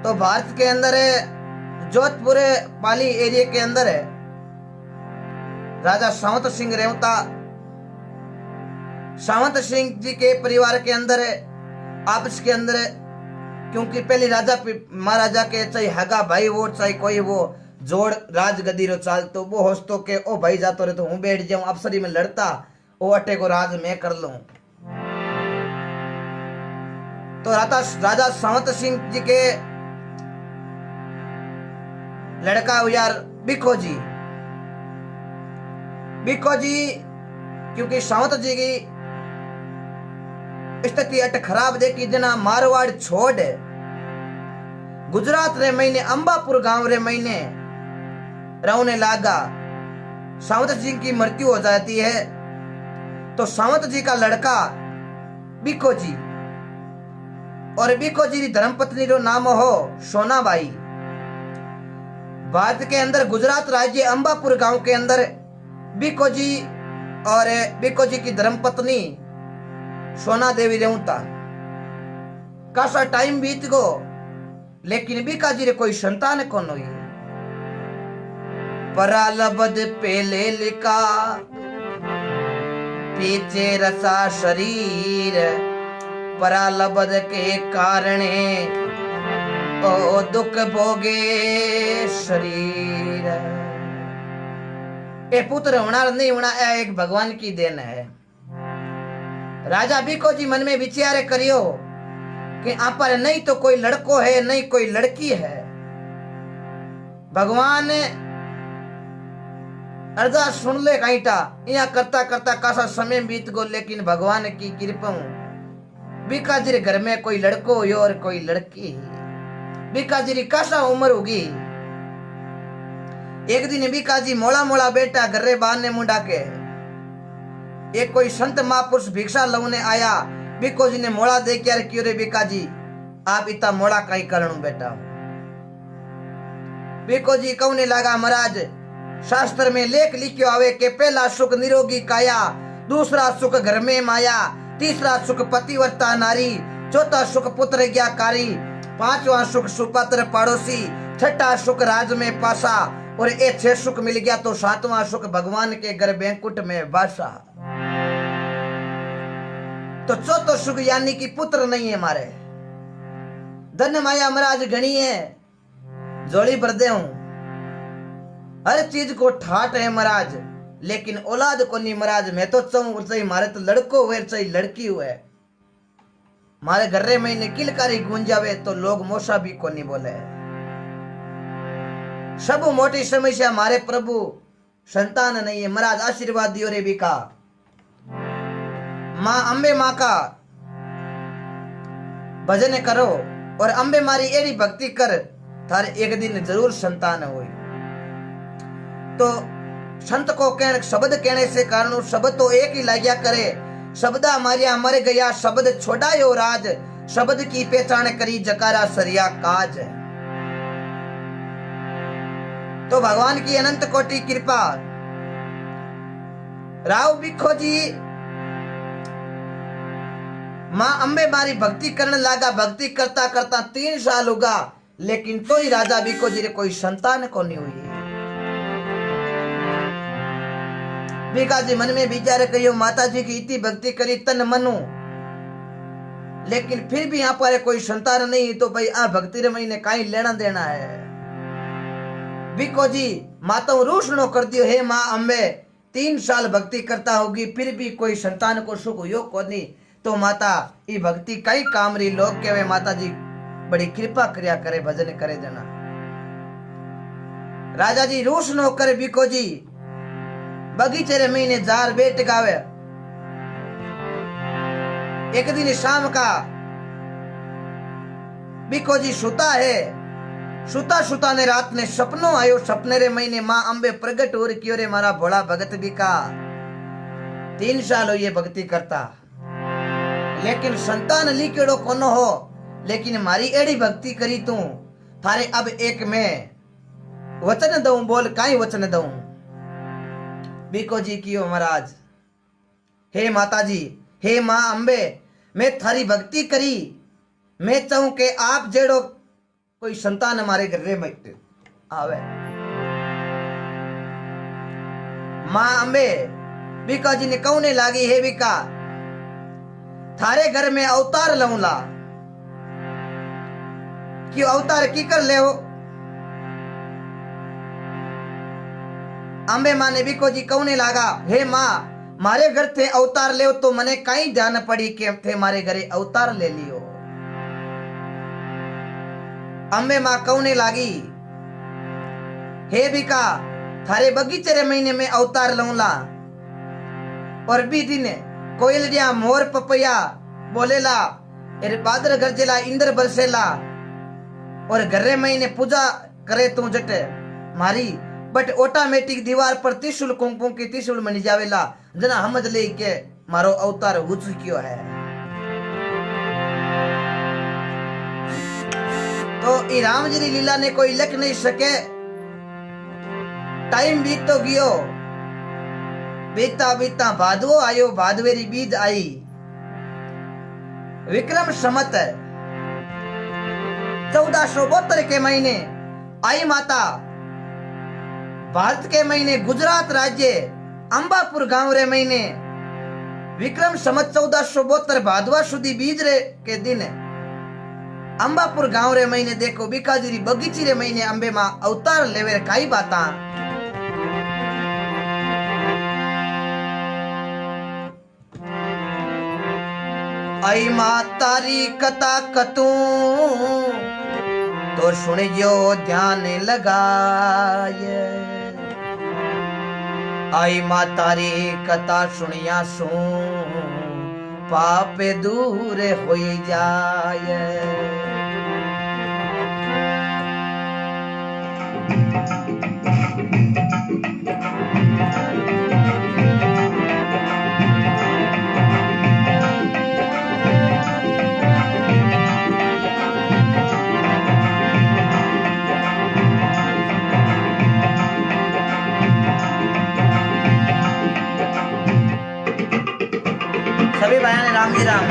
तो भारत के अंदर जोधपुर पाली एरिया के अंदर राजा सावंत सिंह रेवता, सावंत सिंह जी के परिवार के अंदर आपस के अंदर, क्योंकि पहले राजा महाराजा के चाहे हगा भाई वो चाहे कोई वो जोड़ राजगद्दी रो चाल तो वो होस्तो के ओ भाई जातो रे तो हूं बैठ जाऊं अफसरी में लड़ता ओ अटे को राज मैं कर लूं। तो राजा सावंत सिंह जी के लड़का यार बिखो जी क्योंकि सावंत जी की स्थिति अट खराब देखी जना मारवाड़ छोड़ गुजरात रे महीने अंबापुर गांव रे महीने रहने लागा। सावंत जी की मृत्यु हो जाती है तो सावंत जी का लड़का बिको जी और बिको जी की धर्मपत्नी रो नाम हो सोनाबाई। भारत के अंदर गुजरात राज्य अंबापुर गांव के अंदर बिको जी और बिको जी की धर्मपत्नी सोना देवी रेवता कासा टाइम बीत गो लेकिन बीका जी रे कोई संतान कौन हुई। परालबद पेले लिका पीछे रसा शरीर, परालबद के कारणे ओ दुख भोगे शरीर। ए पुत्र होना नहीं होना एक भगवान की देन है। राजा बीको जी मन में विचार करियो कि आप पर नहीं तो कोई लड़को है नहीं कोई लड़की है। भगवान अरदास सुन ले काईटा यहाँ करता करता कासा समय बीत गो लेकिन भगवान की कृपा बीकाजी घर में कोई लड़को हो और कोई लड़की। बीकाजी कासा उम्र होगी। एक दिन बीकाजी मोड़ा मोड़ा बेटा घरे बाहर ने मुंडा के एक कोई संत महापुरुष भिक्षा लवने आया। बीको जी ने मोड़ा दे क्या क्यों रे बीकाजी आप इतना मोड़ा कहीं करणु बेटा। बीको जी कहने लगा महाराज शास्त्र में लेख लिखियो आवे के पहला सुख निरोगी काया, दूसरा सुख घर में माया, तीसरा सुख पतिव्रता नारी, चौथा सुख पुत्र ज्ञाकारी, पांचवा सुख सुपत्र पड़ोसी, छठा सुख राज में पासा और ये 6 सुख मिल गया तो 7वां सुख भगवान के घर बैंकुट में बासा। तो चौथा सुख यानी कि पुत्र नहीं है हमारे। धन माया महाराज घनी है जोड़ी भर दे हूं हर चीज को ठाट है महाराज लेकिन औलाद को नहीं महाराज। मैं तो चाहूं चाहे मारे तो लड़को हुए चाहे लड़की हुए मारे घर्रे महीने किलकारी गूंज जावे तो लोग मोसा भी को नहीं बोले। सब मोटी समस्या मारे प्रभु संतान नहीं है महाराज। आशीर्वाद दियो रे बिका माँ अम्बे माँ का भजन करो और अम्बे मारी एड़ी भक्ति कर थारे एक दिन जरूर संतान होई। तो संत को कहने शब्द कहने से कारण शब्द तो एक ही लाग्या करे। शब्दा मारिया मर गया शब्द छोड़ायो राज, शब्द की पहचान करी जकारा सरिया काज। तो भगवान की अनंत कोटि कृपा। राव बिखो जी माँ अम्बे मारी भक्ति करने लगा। भक्ति करता करता 3 साल होगा लेकिन तो ही राजा बिको जी रे कोई संतान को नहीं हुई। बीका जी मन में विचार करियो माता जी की इतनी भक्ति करी तन मनु लेकिन फिर भी यहाँ पर कोई संतान नहीं तो भाई आ भक्ति रे महीने कहीं लेना देना है। बिको जी माता रूषणो कर दियो हे माँ अम्बे 3 साल भक्ति करता होगी फिर भी कोई संतान को सुख हुयो को नहीं तो माता ये भक्ति कई काम री लोग के माता जी बड़ी कृपा क्रिया करे भजन करे जना। राजा जी रूषणो करे बिको जी बगीचे रे महीने जार बेट गावे। एक दिन शाम का बिको जी सुता है। सुता सुता ने रात ने सपनों आयो। सपने रे महीने माँ अम्बे प्रगट हो रही रे मारा भोला भगत बिका 3 साल हो ये भक्ति करता लेकिन संतान लिखेड़ो कोनो हो लेकिन मारी एड़ी भक्ति करी तू थारे अब एक मैं वचन दऊं बोल काई वचन दऊं। बिको जी कियो महाराज हे माता जी हे माँ अम्बे मैं थारी भक्ति करी मैं चाहूं कि आप जेड़ो कोई संतान हमारे घर में आवे। मां अंबे बीका जी ने कहने लागी, हे बीका थारे घर में अवतार लऊला, क्यों अवतार की कर ले हो? अंबे मां ने बीको जी कहने लागा, हे मां मारे घर थे अवतार ले तो मने कहीं जान पड़ी के थे मारे घरे अवतार ले लियो। अंबे मां कहने लागी, हे बीका थारे बगीचे रे महीने में अवतार लऊला, और बी दिन कोयलिया मोर पपैया बोलेला, अरे बादर गरजेला इंद्र बरसेला, और घरे महीने पूजा करे तू जट मारी बट ऑटोमेटिक दीवार पर त्रिशूल कुंकुम की त्रिशूल मनी जावेला, जना हमज ले के मारो अवतार हो चुक्यो है। तो ई राम जी री लीला ने कोई लिख नहीं सके। टाइम बीत तो गयो, बीता बीता भादवो आयो, भादवेरी बीज आई, विक्रम संवत 1472 के महीने आई माता भारत के महीने गुजरात राज्य अंबापुर गांव रे महीने विक्रम संवत 1472 भादवा सुधी बीज रे के दिन अंबापुर गांव रे महीने देखो बीकाजी बगीची रे महीने अंबे मां अवतार लेवे काई बाता। आई मातारी कथा कतू तो सुन जो ध्यान लगाए, आई मातारी कथा सुनिया सू पाप दूर हो जाए। सभी भाइयों ने राम जी राम।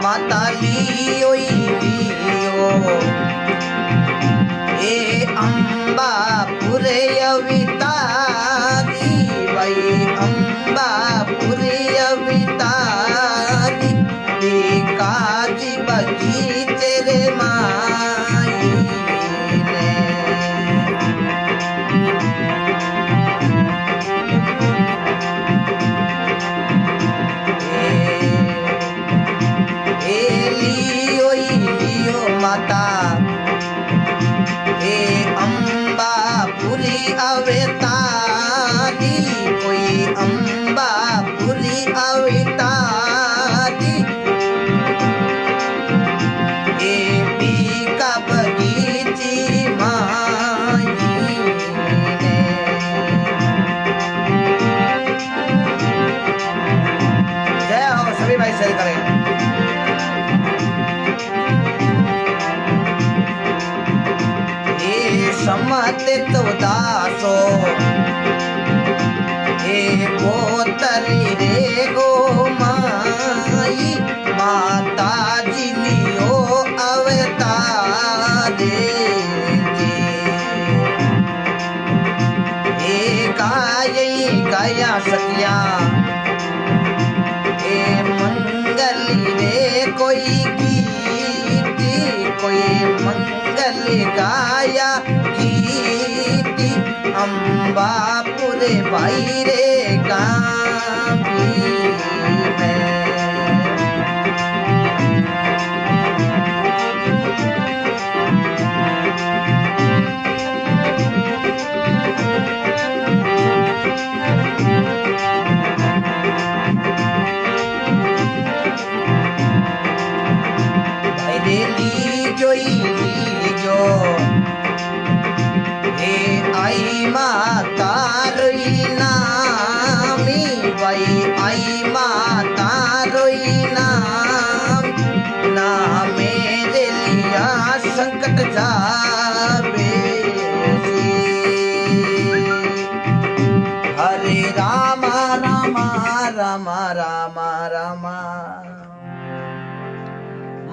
माता लियो ए अंबा पुरे अवितारी, भाई अंबा पुरे अवितारी, काजी बगीचे रे माई ने। माता ए अंबा पुरी अवतारी, कोई अंबा पुरी अवतारी, ए बीका बगीची माई ने। जय हो सभी भाई सही करें। समत 1400 ए पोतरी रे गो माई, माता जी लियो अवतारे जी। ए गाया सखिया ए मंगली रे कोई गीती, कोई मंगल गाया गीती, अंबापुरे भाई रे गावी में। आई माता रोई ना रामा रामा रामा।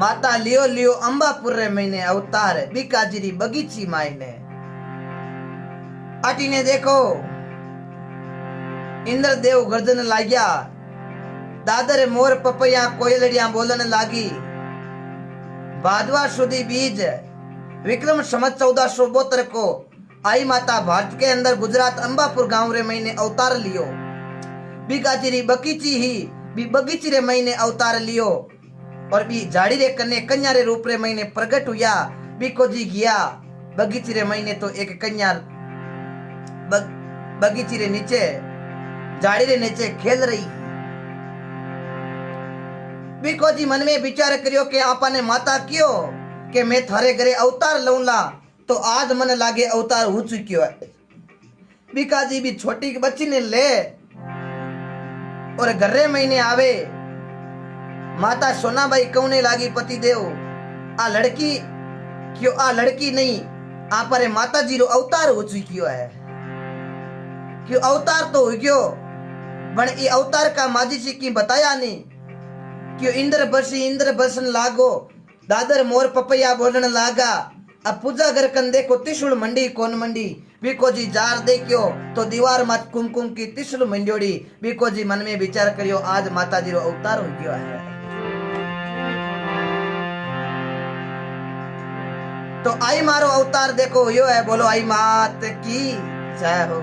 माता लियो लियो अंबापुर रे महीने अवतार बीकाजीरी बगीची मायने। अटीने देखो इंद्रदेव गर्जन लाग्या, दादर मोर पपैया कोयलड़िया बोलन लागी। भादवा सुदी बीज विक्रम संवत 1472 को आई माता भारत के अंदर गुजरात अंबापुर गांव रे महीने अवतार लियो। बीकाजीरी बगीची ही भी बगीची रे महीने अवतार लियो और भी झाड़ी रे कन्ने कन्या रे रूप रे महीने प्रकट हुआ। बीको जी गया बगीची रे महीने तो एक कन्या बगीची रे नीचे झाड़ी रे नीचे खेल रही। बीको जी मन में विचार करियो कि आपा ने माता क्यों कि मैं थारे घरे अवतार लऊला तो आज मन लागे अवतार हो चुकियो है। बीका जी भी छोटी बच्ची ने ले और घरे महीने आवे। माता सोनाबाई कहने लागी पति देव आ लड़की क्यों आ लड़की नहीं आ पर माता जी रो अवतार हो चुकियो है। क्यों अवतार तो हो गयो बन ये अवतार का माजी जी की बताया नहीं। क्यों इंद्र बरसन लागो, दादर मोर पपैया बोलन लागा। अब पूजा घर कंदे को त्रिशूल मंडी कौन मंडी। बीको जी जार देखियो तो दीवार मत कुमकुम की त्रिशूल मंडोड़ी। बीको जी मन में विचार करियो आज माता जी रो अवतार हो गयो है। तो आई मारो अवतार देखो यो है, बोलो आई मात की जय हो।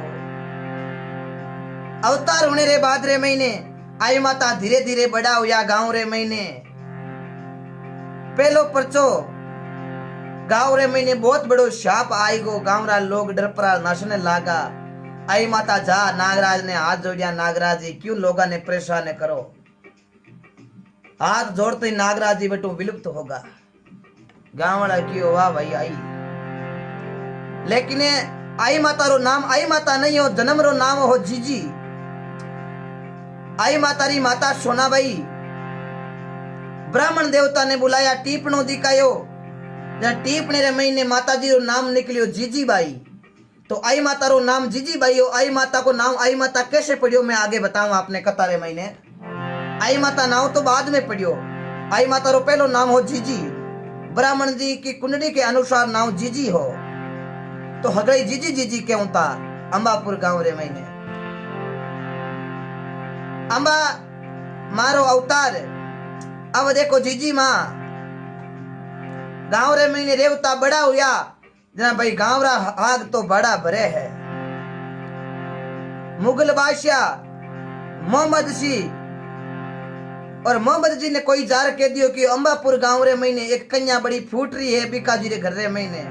अवतार होने रे बाद रे महीने आई माता धीरे धीरे बड़ा हुआ गांव रे महीने। पहलो परचो गांव रे महीने बहुत बड़ो शाप आई गो। गांव रा लोग डर परा नाचने लागा। आई माता जा नागराज ने हाथ जोड़िया, नागराज जी क्यों लोगा ने परेशान करो। हाथ जोड़ते नागराज जी बटू विलुप्त होगा। गांव वाला क्यों वाह भाई आई। लेकिन आई माता रो नाम आई माता नहीं हो, जन्म रो नाम हो जीजी। आई माता री माता सोनाबाई ब्राह्मण देवता ने बुलाया, टीपणो दिखायो। जब टीपने रे महीने माता जी रो नाम निकलियो जीजी बाई। तो आई माता रो नाम जीजी बाई हो। आई माता को नाम आई माता कैसे पढ़ियो मैं आगे बताऊं आपने कथा रे महीने। आई माता नाम तो बाद में पढ़ियो। आई माता रो पहलो नाम हो जीजी। ब्राह्मण जी की कुंडली के अनुसार नाम जीजी हो तो हगड़ी जीजी जीजी क्यों था। अंबापुर गांव रे महीने अंबा मारो अवतार। अब देखो जीजी माँ गांव रे महीने रेवता बड़ा हुआ। जना भाई गांव रा आग तो बड़ा भरे है। मुगल बादशाह मोहम्मद सी और मोहम्मद जी ने कोई जार कह दियो कि अंबापुर गांव रे महीने एक कन्या बड़ी फूट रही है बीकाजी रे घर रे महीने।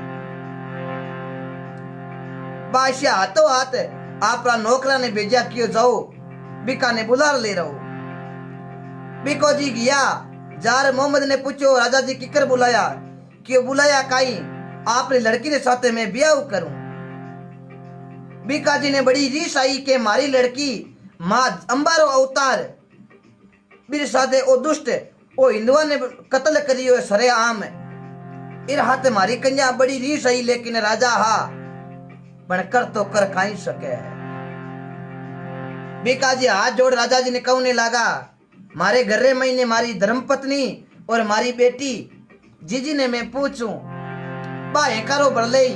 बादशाह हाथों हाथ आपरा नौकरा ने भेजा क्यों जाओ बीका ने बुला ले रहो। बीको जी गया जार मोहम्मद ने पूछो राजा जी किकर बुलाया। क्यों बुलाया काई आपने लड़की के साथ मैं ब्याह करूं। बीका जी ने बड़ी रीस आई के मारी लड़की मां अंबारो अवतार मेरे साथे ओ दुष्ट ओ हिंदुआ ने कत्ल करियो सरे आम इन हाथ मारी कन्या बड़ी रीस आई। लेकिन राजा हा बनकर तो कर खाई सके। बीकाजी हाथ जोड़ राजा जी ने कहने लगा मारे घर रे महीने मारी धर्मपत्नी और मारी बेटी जीजी ने मैं पूछूं बाहे करो बड़ले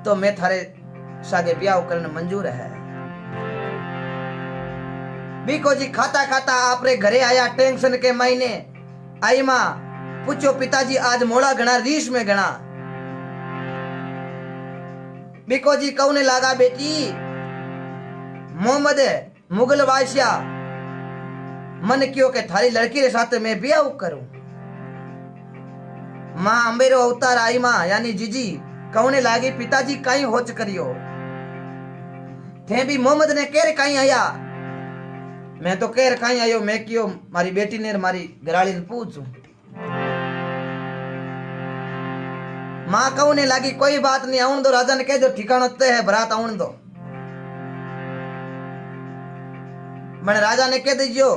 तो मैं थारे सागे ब्याह करने मंजूर है। बीको जी खाता खाता आपरे घरे आया टेंशन के महीने। आई माँ पूछो पिताजी आज मोड़ा घना रीस में घना। बीको जी कहने लगा बेटी मोहम्मद मुगल बादशाह मन क्यों के थारी लड़की के साथ मैं ब्याह करूं। मां अंबेरो अवतार आई मां यानी जीजी कहने लागी पिताजी कहीं होच करियो थे भी मोहम्मद ने केर कहीं आया। मैं तो केर कहीं आयो मैं क्यों मारी बेटी ने मारी घराली ने पूछूं। मां कहने लागी कोई बात नहीं आउन दो राजा ने कह दो ठिकाना तय है बरात आउन दो। मैंने राजा ने कह दीजियो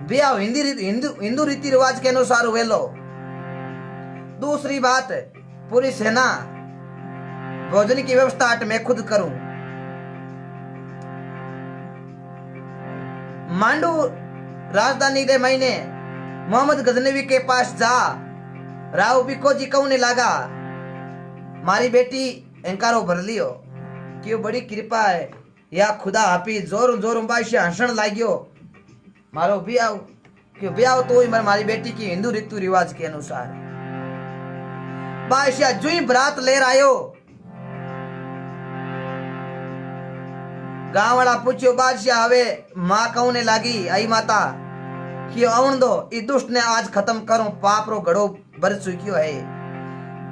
ब्याह हिंदू रीति रिवाज के अनुसार हुए लो। दूसरी बात पूरी सेना भोजन की व्यवस्था मैं खुद करूं। मांडू राजधानी रे महीने मोहम्मद गजनवी के पास जा। राव बिको जी कहने लगा, मारी बेटी एंकारो भर लियो, क्यों बड़ी कृपा है या खुदा हाफिज। जोर जोर बादशाह हंसण लाग्यो, मारो ब्याह क्यों ब्याह तो ही मारी बेटी की हिंदू रीति रिवाज के अनुसार। बादशाह जुई बरात ले आयो, गांव वाला पूछो बादशाह हवे मां कहने लागी, आई माता क्यों आवन दो, ई दुष्ट ने आज खत्म करो, पाप रो घड़ो भर चुक्यो है।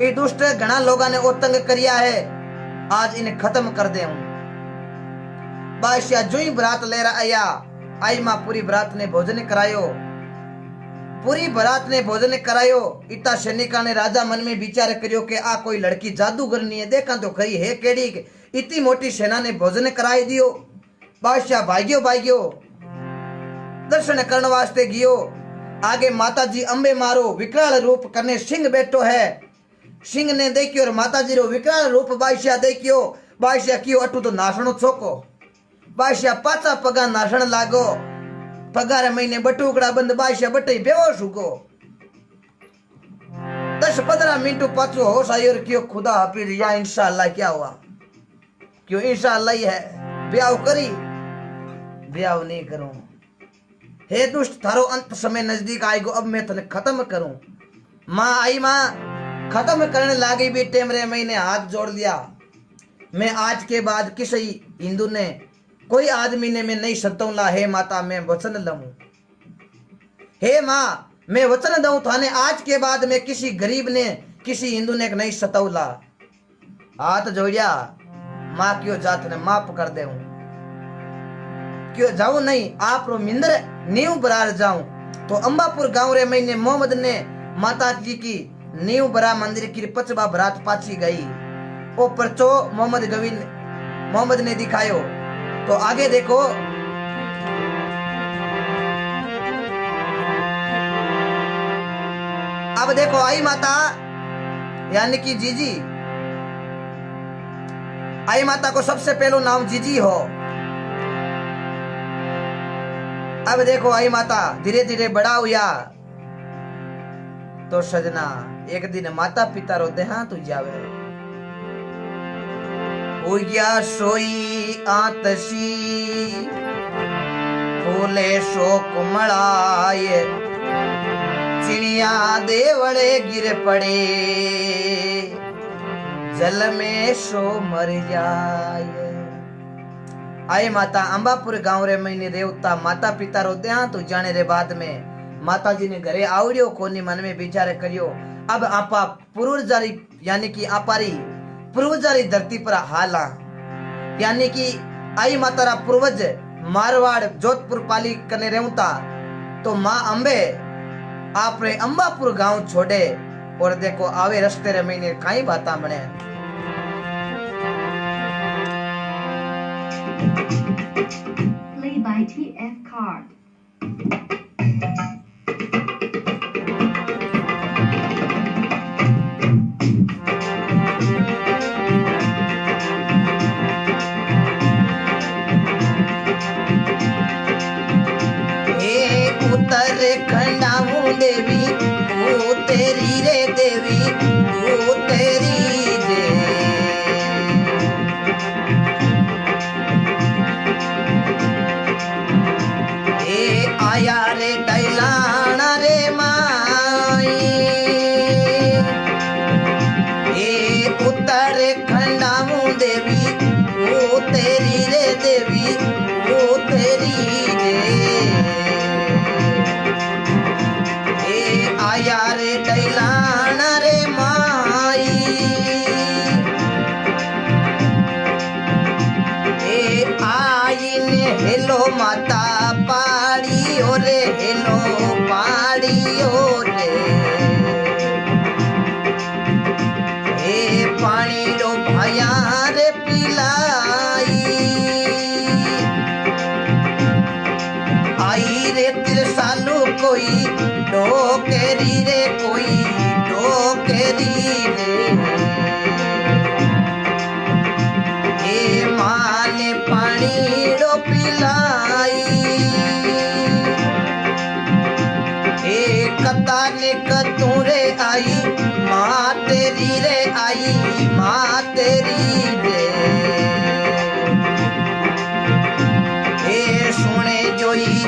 ई दुष्ट घना लोगा ने ओतंग करिया है, आज इन्हें खत्म कर दे। बादशाह जुई बरात ले आया, आई मां पूरी बरात ने भोजन करायो, पूरी बरात ने भोजन करायो। इतना सैनिका ने राजा मन में विचार करियो कि आ कोई लड़की जादूगर नहीं है, देखा तो खरी है केड़ी, इतनी मोटी सेना ने भोजन कराई दियो। बादशाह भाग्यो भाग्यो दर्शन करने वास्ते गियो। आगे माता जी अम्बे मारो विकराल रूप करने सिंह बैठो है। सिंह ने देखियो और माता जी रो विकराल रूप बादशाह देखियो। बादशाह कियो अटू तो नासणो छोको। बादशाह पाचा पगा नासण लागो। पगार महीने बटुकड़ा बंद बादशाह बटे बेहोश हुगो। 10-15 मिनट पाछो होश आयो और क्यों खुदा हाफिज या इंशाअल्लाह क्या हुआ, क्यों इंशाअल्लाह ही है, ब्याह करी ब्याह नहीं करूं। हे दुष्ट थारो अंत समय नजदीक आएगो, अब मैं तने खत्म करूं। मां आई, मां खत्म करने लागी भी टेमरे महीने हाथ जोड़ लिया। मैं आज के बाद किसी हिंदू ने कोई आदमी ने मैं नहीं सतौला। हे माता मैं वचन लूं, हे मां मैं वचन दूं थाने, आज के बाद मैं किसी गरीब ने किसी हिंदू ने नहीं सतौला। हाथ जोड़िया, मां क्यों जात ने माफ कर दे, क्यों जाऊं नहीं आप रो मिंदर नींव बरार जाऊं। तो अंबापुर गांव रे महीने मोहम्मद ने माता जी की नींव बरा मंदिर की 50 बरात पाची गई। वो परचो मोहम्मद ने दिखायो। तो आगे देखो, अब देखो आई माता यानी कि जीजी, आई माता को सबसे पहलो नाम जीजी हो। अब देखो आई माता धीरे धीरे बड़ा हुआ। तो सजना एक दिन माता पिता रो देहांत हो जावे। उया सोई आतसी फूले शोक मड़ाए, चिड़िया देवड़े गिर पड़े, जल में सो मर जाए। आई माता अंबापुर गांव रे महीने रेवता माता पिता रो देहांत तो जाने रे बाद में माता जी ने घरे आवड़ियो कोनी मन में विचार करियो। अब आपा पूर्वजारी यानी कि आपारी पूर्वजारी धरती पर हाला, यानी कि आई माता रा पूर्वज मारवाड़ जोधपुर पाली करने रहता। तो माँ अम्बे आपने अंबापुर गांव छोड़े और देखो आवे रस्ते रे महीने कई बाता बने। Play by TF Card. खंडाऊ देवी ओ तेरी रे देवी ओ तेरी रे। ए आया रे डैलाना रे माई, ए उत्तर खंडाऊ देवी ओ तेरी रे देवी ओ तेरी रे। आया रे डैलाना रे माई, ए आई ने हेलो माता पाड़ी ओ रे हेलो पाड़ी ओ रे। ए पानी रो भया रे पिलाई, आई रे तिरसालू कोई डोकेरी रे कोई डोकेरी रे। ए माँ ने पानी डो पिलाई,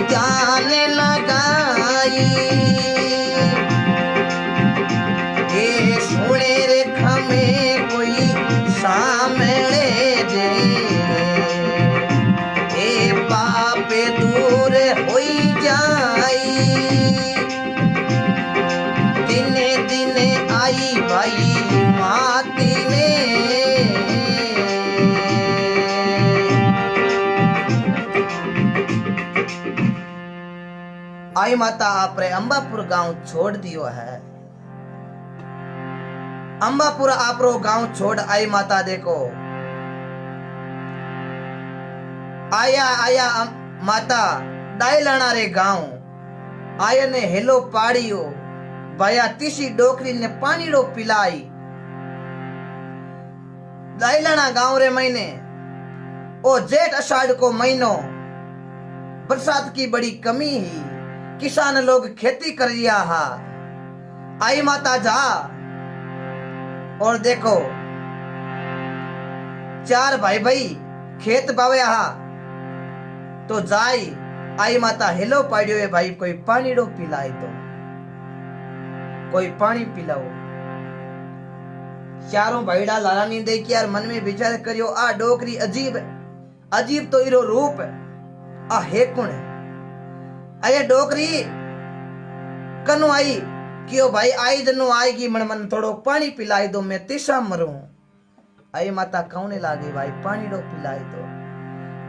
ध्यान लगाई ये सुने रेखा में कोई सामने दे ए पाप दूर होई जाई दिने दिने आई भाई माती ने आई माता आपरे अंबापुर गांव छोड़ दियो है अंबापुर आपरो गांव छोड़ आई माता देखो आया आया माता डायलाना रे गांव आया ने हेलो पाड़ियो भाया तीसी डोकरी ने पानी रो पिलाई डायलाना गांव रे महीने ओ जेठ अषाढ़ को महीनो बरसात की बड़ी कमी ही किसान लोग खेती कर रिया हा आई माता जा और देखो चार भाई भाई खेत बावे हा तो जाई आई माता हेलो पाड़ियो है भाई कोई पानी रो पिलाए तो कोई पानी पिलाओ चारों भाईड़ा लाला नी देखी यार मन में विचार करियो आ डोकरी अजीब अजीब तो इरो रूप आ हे कौन है अये डोकरी कनु आई क्यों भाई आई जनु आएगी मन मन थोड़ो पानी पिलाई दो मैं तिशा मरूं आई माता कौने लागे भाई पानी रो पिलाई दो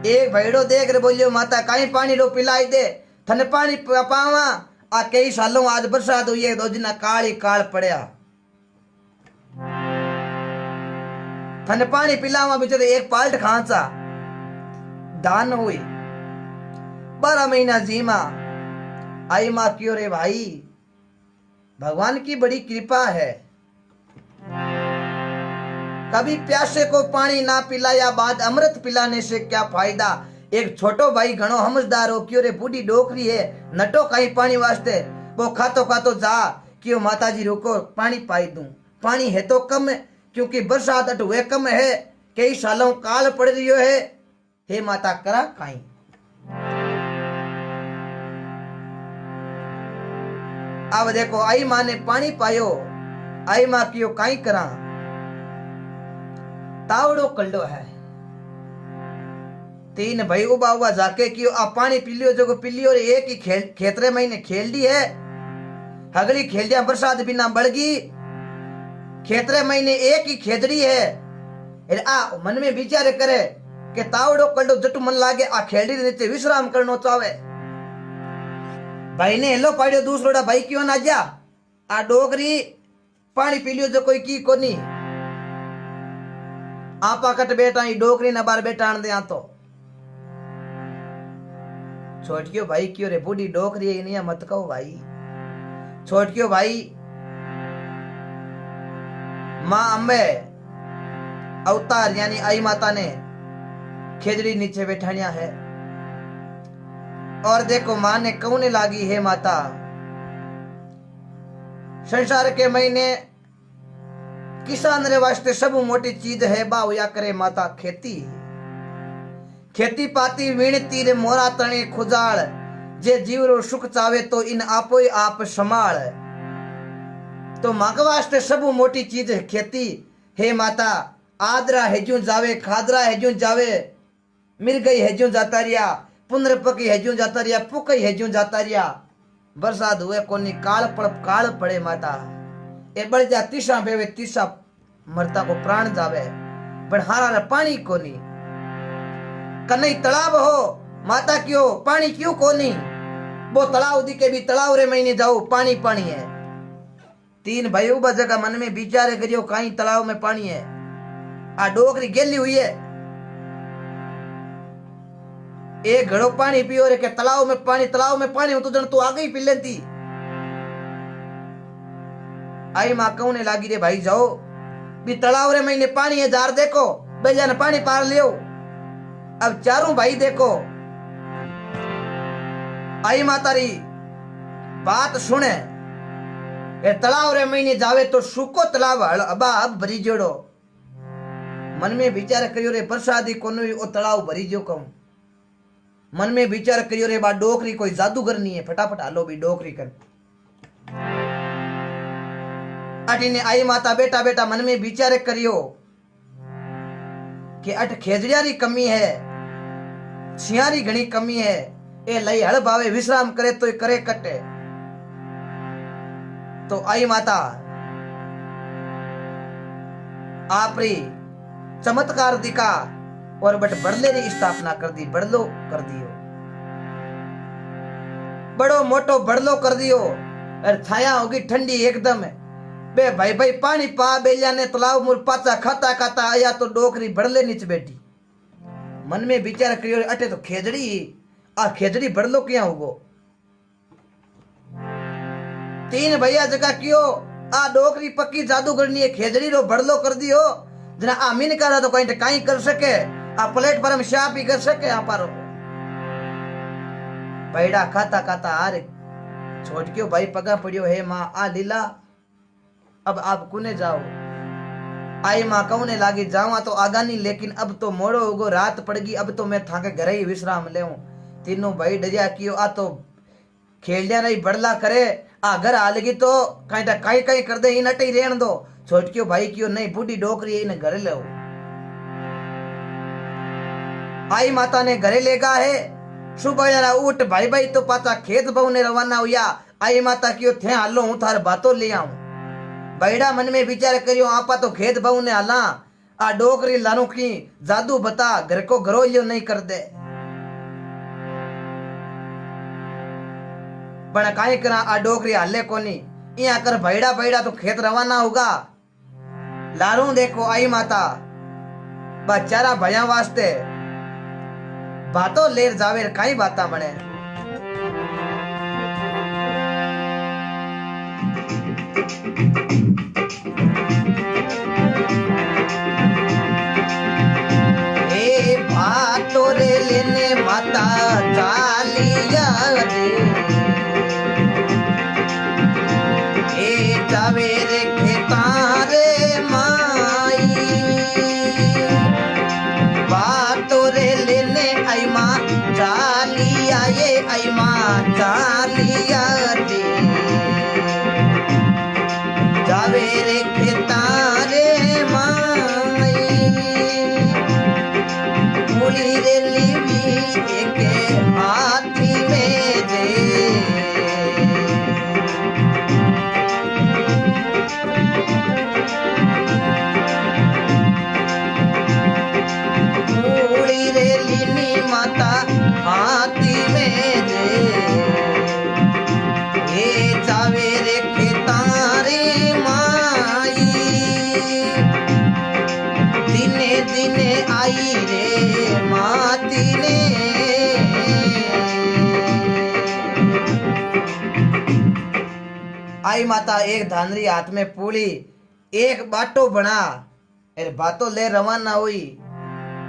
एक भाईड़ो देख रे बोलियो माता कहीं पानी रो पिलाई दे थने पानी पावा आ कई सालों आज बरसात हुई है दो दिन काल ही काल पड़या थने पानी पिलावा बेचारे एक पाल्ट खांचा दान हुई 12 महीना जीमा आई माँ क्यों रे भाई भगवान की बड़ी कृपा है कभी प्यासे को पानी ना पिलाया बाद अमृत पिलाने से क्या फायदा एक छोटो भाई घणो समझदार हो क्यों रे बूढ़ी डोकरी है नटो कहीं पानी वास्ते वो खातो जा क्यों माता जी रुको पानी पाई दूं पानी है तो कम है क्योंकि बरसात अट हुए कम है कई सालों काल पड़ रही है हे माता करा कहीं अब देखो आई माँ ने पानी पायो आई माँ क्यों काई करा तावड़ो कल्डो है तीन भाई उबा उबा जाके क्यों आ पानी पी लियो जो पी लियो एक ही खेतरे महीने खेल दी है अगली खेल दिया बरसात बिना बढ़ गई खेतरे महीने एक ही खेतड़ी है आ मन में विचार करे कि तावड़ो कल्डो जटू मन लागे आ खेलड़ी नीचे विश्राम करनो चाहे भाई ने हेलो पाड़ियो दूसरोड़ा भाई क्यों ना जा आ डोगरी पानी पी लियो जो कोई की कोनी आपा कट बेटा ही डोगरी ना बार बेटा आन दे आ तो छोटकियो भाई क्यों रे बूढ़ी डोगरी है नहीं मत कहो भाई छोटकियो भाई माँ अम्बे अवतार यानी आई माता ने खेजड़ी नीचे बैठानिया है और देखो माँ ने कौने लागी है माता संसार के महीने किसान रे वास्ते सब मोटी चीज है बाव या करे माता खेती खेती पाती वीणती रे मोरा तणे खुजाड़ जे जीव रो सुख चावे तो इन आपो ही आप संभाल तो माँ के वास्ते सब मोटी चीज है खेती हे माता आदरा हेजू जावे खादरा हेजू जावे मिल गई हेजू जाता रिया पुनर्पकी हेजू जाता रिया पुकई हेजू जाता रिया बरसात हुए कोनी काल पड़े माता ए बढ़ जा तीसा बेवे तीसा मरता को प्राण जावे पर हारा पानी कोनी कन्हई तालाब हो माता क्यों पानी क्यों कोनी वो तालाब दिखे भी तालाब रे महीने जाओ पानी पानी है तीन भाई उबा जगह मन में विचार करियो कहीं तालाब में पानी है आ डोकरी गेली हुई है एक घड़ो पानी पियो रे के तालाब में पानी हो तो जन तू आगे ही पी लेती आई माँ कहने लागी रे भाई जाओ भी तालाब रे महीने पानी है जार देखो बेजा ने पानी पार लियो अब चारों भाई देखो आई माता री बात सुने तालाब रे महीने जावे तो सूको तालाब अबा अब भरी जोड़ो मन में विचार करियो रे प्रसादी कोनु ओ तालाब भरी जो कम मन में विचार करियो रे बा डोकरी कोई जादूगर नहीं है, फटाफट हालो भी डोकरी कर। अटीने आई माता बेटा बेटा मन में विचार करियो कि अट खेजड़िया री कमी है, छियारी घणी कमी है, ए लई हल भावे विश्राम करे तो करे कटे। तो आई माता आपरी चमत्कार दिखा और बट बड़ले री स्थापना कर दी, बड़लो कर दियो, बड़ो मोटो बड़लो कर दियो। और छाया होगी ठंडी एकदम, बे भाई भाई पानी पा बेलिया ने तालाब मुर पाचा खाता खाता आया तो डोकरी बड़ले नीचे बैठी। मन में विचार करियो अटे तो खेजड़ी, आ खेजड़ी बड़लो क्या होगो। तीन भैया जगह क्यों आ डोकरी पक्की जादूगरनी है, खेजड़ी रो बड़लो कर दियो। जना आमीन करा तो कहीं काई कर सके, आ प्लेटफॉर्म शाह भी कर सके। आ पारो पैड़ा खाता खाता आरे छोड़ क्यों भाई पगा पड़ियो है माँ आ लीला, अब आप कुने जाओ। आई माँ कहने लागी जावा तो आगा नहीं, लेकिन अब तो मोड़ो होगो, रात पड़गी, अब तो मैं थाके घर ही विश्राम ले। तीनों भाई डरिया क्यों आ तो खेलिया नहीं बड़ला करे, आ घर आ लगी तो कहीं कहीं कर दे, इन अटे रेण दो। छोड़ क्यों भाई क्यों नहीं, बूढ़ी डोकरी इन घरे ले। आई माता ने घरे लेगा है, सुबह उठ भाई भाई तो पाता खेत बहु ने रवाना हुआ। आई माता क्यों थे हालो हूं थार बातों ले आऊं। बैड़ा मन में विचार करियो आपा तो खेत बहु ने हाला, आ डोकरी लानू की जादू बता घर को घरो लियो नहीं कर दे। पण काई करा आ डोकरी हाले कोनी, इया कर बैड़ा बैड़ा तो खेत रवाना होगा। लारू देखो आई माता बेचारा भया वास्ते बातों लेर जावे, काई बाता बने। ए बातों रे लेने माता चालिया रे, ए जावे रे खेता रे माई। बातों रे लेने आई माँ चालिया, ये आई माँ चालिया रे, जावे रे खेता रे माई। मूली रे लीवी एक हाथी में रे, मूली रे लीनी माता हाथी में रे, ये जावे रे खेता रे माई। दिने दिने आई रे माती ने, आई माता एक धानरी हाथ में पूली, एक बाटो बना अरे बातों ले रवाना हुई।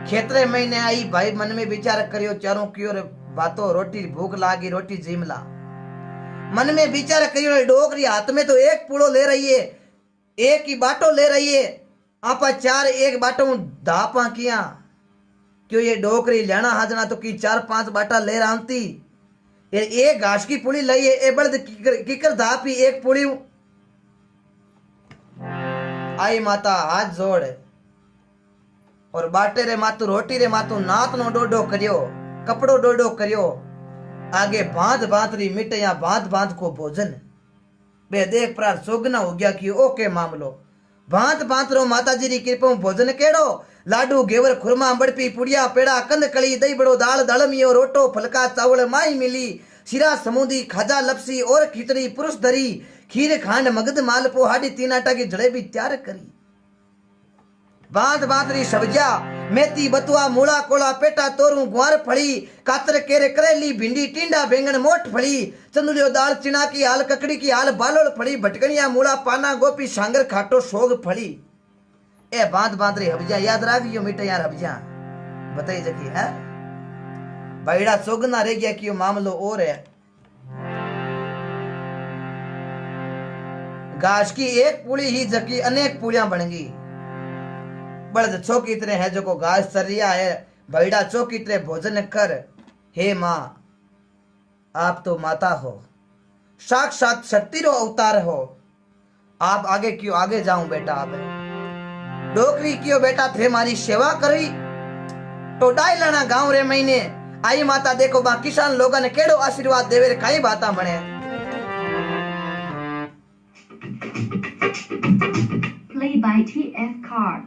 खेतरे महीने आई भाई मन में विचार करियो चारों की ओर बातों रोटी भूख लागी रोटी जिमला। मन में विचार करियो डोकरी हाथ में तो एक पूड़ो ले रही है, एक ही बाटो ले रही है। आपा चार एक बाटो धापा किया, क्यों ये डोकरी लेना हाजना तो की 4-5 बाटा ले रामती। ये एक घास की पुड़ी लई है, ए बड़द किकर धापी एक पुड़ी। आई माता हाथ जोड़ और बाटे रे मातू रोटी रे मातू नात नो डोडो करियो, कपड़ो डोडो करियो। आगे बांध बांध री मिटया बांध बांध को भोजन। बे देख प्रार सोगना हो गया कि ओके मामलो बांध बांध रो माता जी री कृपा भोजन केड़ो। लाडू घेवर खुरमा बड़पी पुड़िया पेड़ा कंद कली दही बड़ो दाल दड़मियो रोटो फलका चावल माई मिली सिरा समुदी खाजा लपसी और खिचड़ी पुरुष धरी खीर खांड मगध मालपो हाडी तीन आटा की जलेबी तैयार करी। बांध बांधरी सब्जिया मेथी बतुआ मूला कोला पेटा तोरू ग्वार फड़ी कातर केरे करेली भिंडी टिंडा बैंगन मोट फड़ी चंदुलियो दाल चिना की हाल ककड़ी की हाल बालोल फड़ी भटकनिया मूला पाना गोपी सांगर खाटो सोग फड़ी। ए बांध बांधरी हबजिया याद राखियो मिटे यार हबजिया बताई जकी है। बैड़ा सोगना रह गया कि मामलो और है। घास की एक पुड़ी ही जकी अनेक पुड़ियां बन गई। बड़द चौकी तरह है जो को घास चरिया है बैड़ा चौकी तरह भोजन कर हे माँ, आप तो माता हो, साक्षात शक्ति रो अवतार हो। आप आगे क्यों आगे जाऊं बेटा। आप डोकरी क्यों बेटा थे मारी सेवा करी तो डाई लाना गांव रे महीने आई माता देखो बा किसान लोगों ने केड़ो आशीर्वाद देवे रे कई बाता बने। Play by TF card.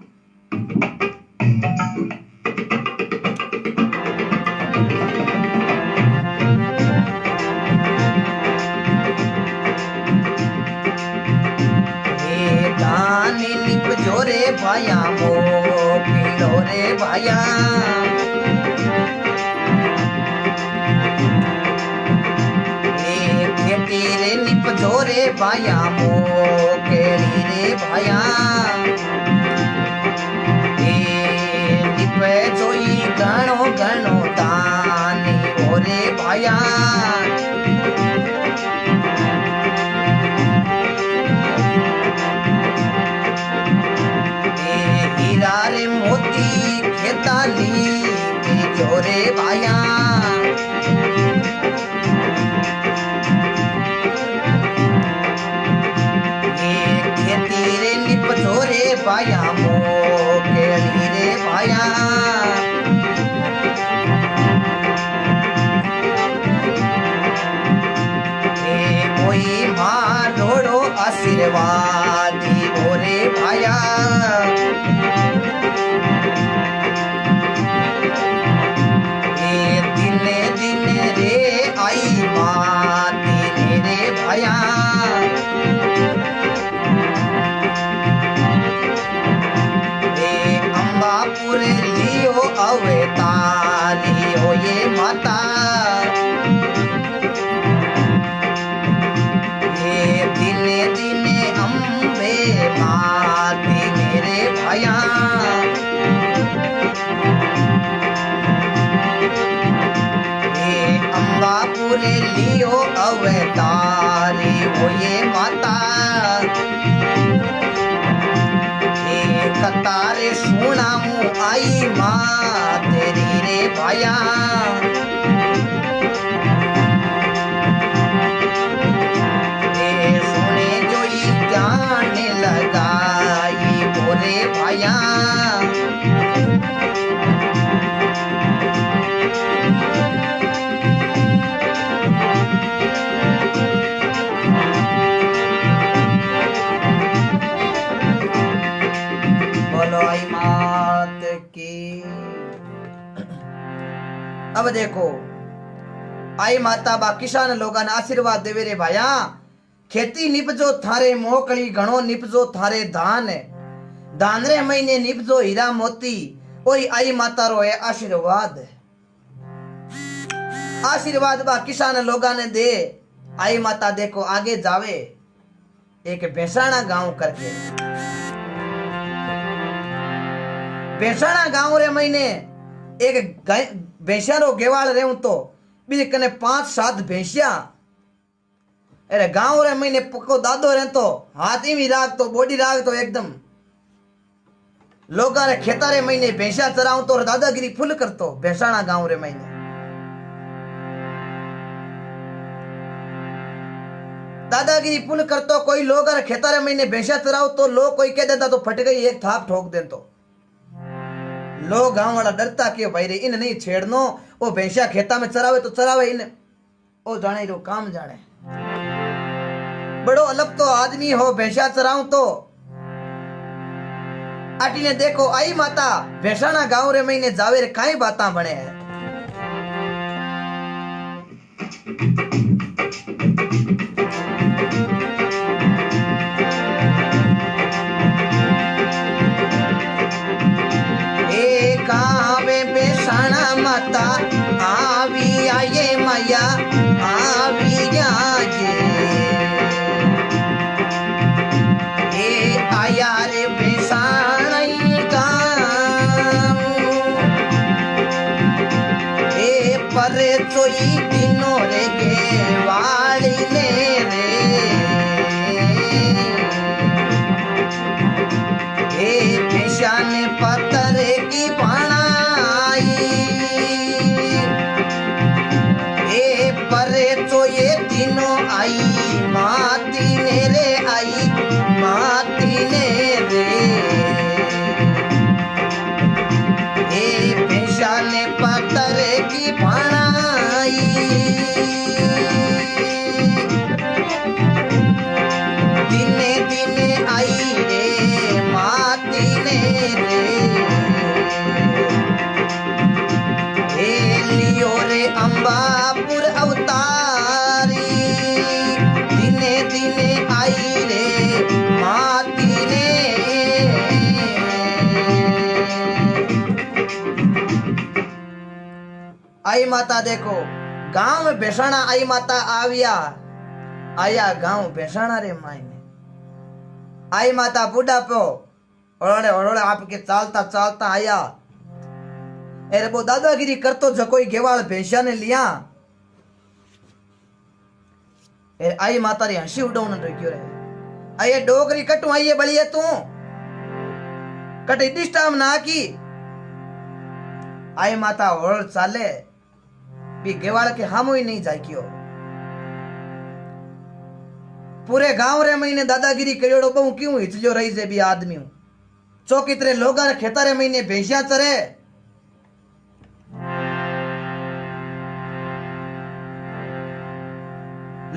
हे दानी निप जोरे भाया मो पीड़ो रे भाया। हे खेती रे निप जोरे भाया मो केड़ी रे भाया। हे निप जोई गणो गणो दानी ओरे भाया। हीरा रे मोती खेताली जोरे भाया। ये खेती रे निप जोरे भाया मो केड़ी रे भाया। ये कोई माँ रोड़ो आशीर्वाद ओरे भाया। आई माँ तेरे रे भाया। अम्बापुर लियो अवतारी हो ये माता। ये दिने दिने अम्बे माँ तेरे रे भाया। अम्बापुर लियो अवतारी हो ये माता। ये कतारे सुनाऊं आई माँ तेरी रे भाया। ये सुने जो ये ध्यान लगाई बोले भाया। अब देखो आई माता बा किसान लोगन आशीर्वाद देवे रे भाया। खेती निपजो थारे मोकली घणो निपजो थारे धान। धान रे महीने निपजो हीरा मोती ओई आई माता रो है आशीर्वाद। आशीर्वाद बा किसान लोगन ने दे। आई माता देखो आगे जावे एक बेसाना गांव करके। बेसाना गांव रे महीने एक भैंसिया रो गेवाल रहूं तो बीजे कने 5-7 भैंसिया। अरे गांव रे महीने पक्को दादो रह तो हाथ ही राग तो बॉडी राग तो एकदम लोगा रे खेता रे महीने भैंसिया चराऊं तो दादागिरी फुल करतो। भैंसाना गांव रे महीने दादागिरी फुल करतो। कोई लोग रे खेता रे महीने भैंसिया चराओ तो लोग कोई कह देता तो फट गई एक थाप ठोक दे तो लोग गांव वाला डरता कि भाई रे इन नहीं छेड़नो। वो भैंसिया खेता में चरावे तो चरावे इन ओ जाने रो काम जाने। बड़ो अलग तो आदमी हो भैंसिया चराऊं तो। आटी ने देखो आई माता भैंसाना गांव रे महीने जावे रे काई बाता बने है। माता आवी आये मैया आवी जाजे। ए आया रे बेसाई गाँव। ए परे चोई दिनों रे गेवाली ने रे। ए पेशान पत्थर की बनाई। लियो ये तीनों आई माती ने रे आई माती ने रे ए पेशा ने पतर की भाणाई दिने दिने आई रे माती ने रे ए लियो रे अंबापुर अवतारी दिने दिने आई रे माती ने आई माता देखो गांव में बेसाणा आई माता आविया आया गांव बेसाणा रे मायने आई माता बुढ़ापो ओड़े ओड़े आपके चालता चालता आया अरे वो दादागिरी करतो जो कोई गेवाल भैंसिया ने लिया आई माता री हंसी उड़ाउन रखियो रे आये डोगरी कटू आइए बलिए तू कट इस टाइम ना की आई माता होड़ चाले भी गेवाल के हम ही नहीं जाय कियो पूरे गांव रे महीने दादागिरी करियोड़ो बहु क्यों हिचलियो रही जे भी आदमी चौकी तरे लोगा रे खेता रे महीने भैंसिया चरे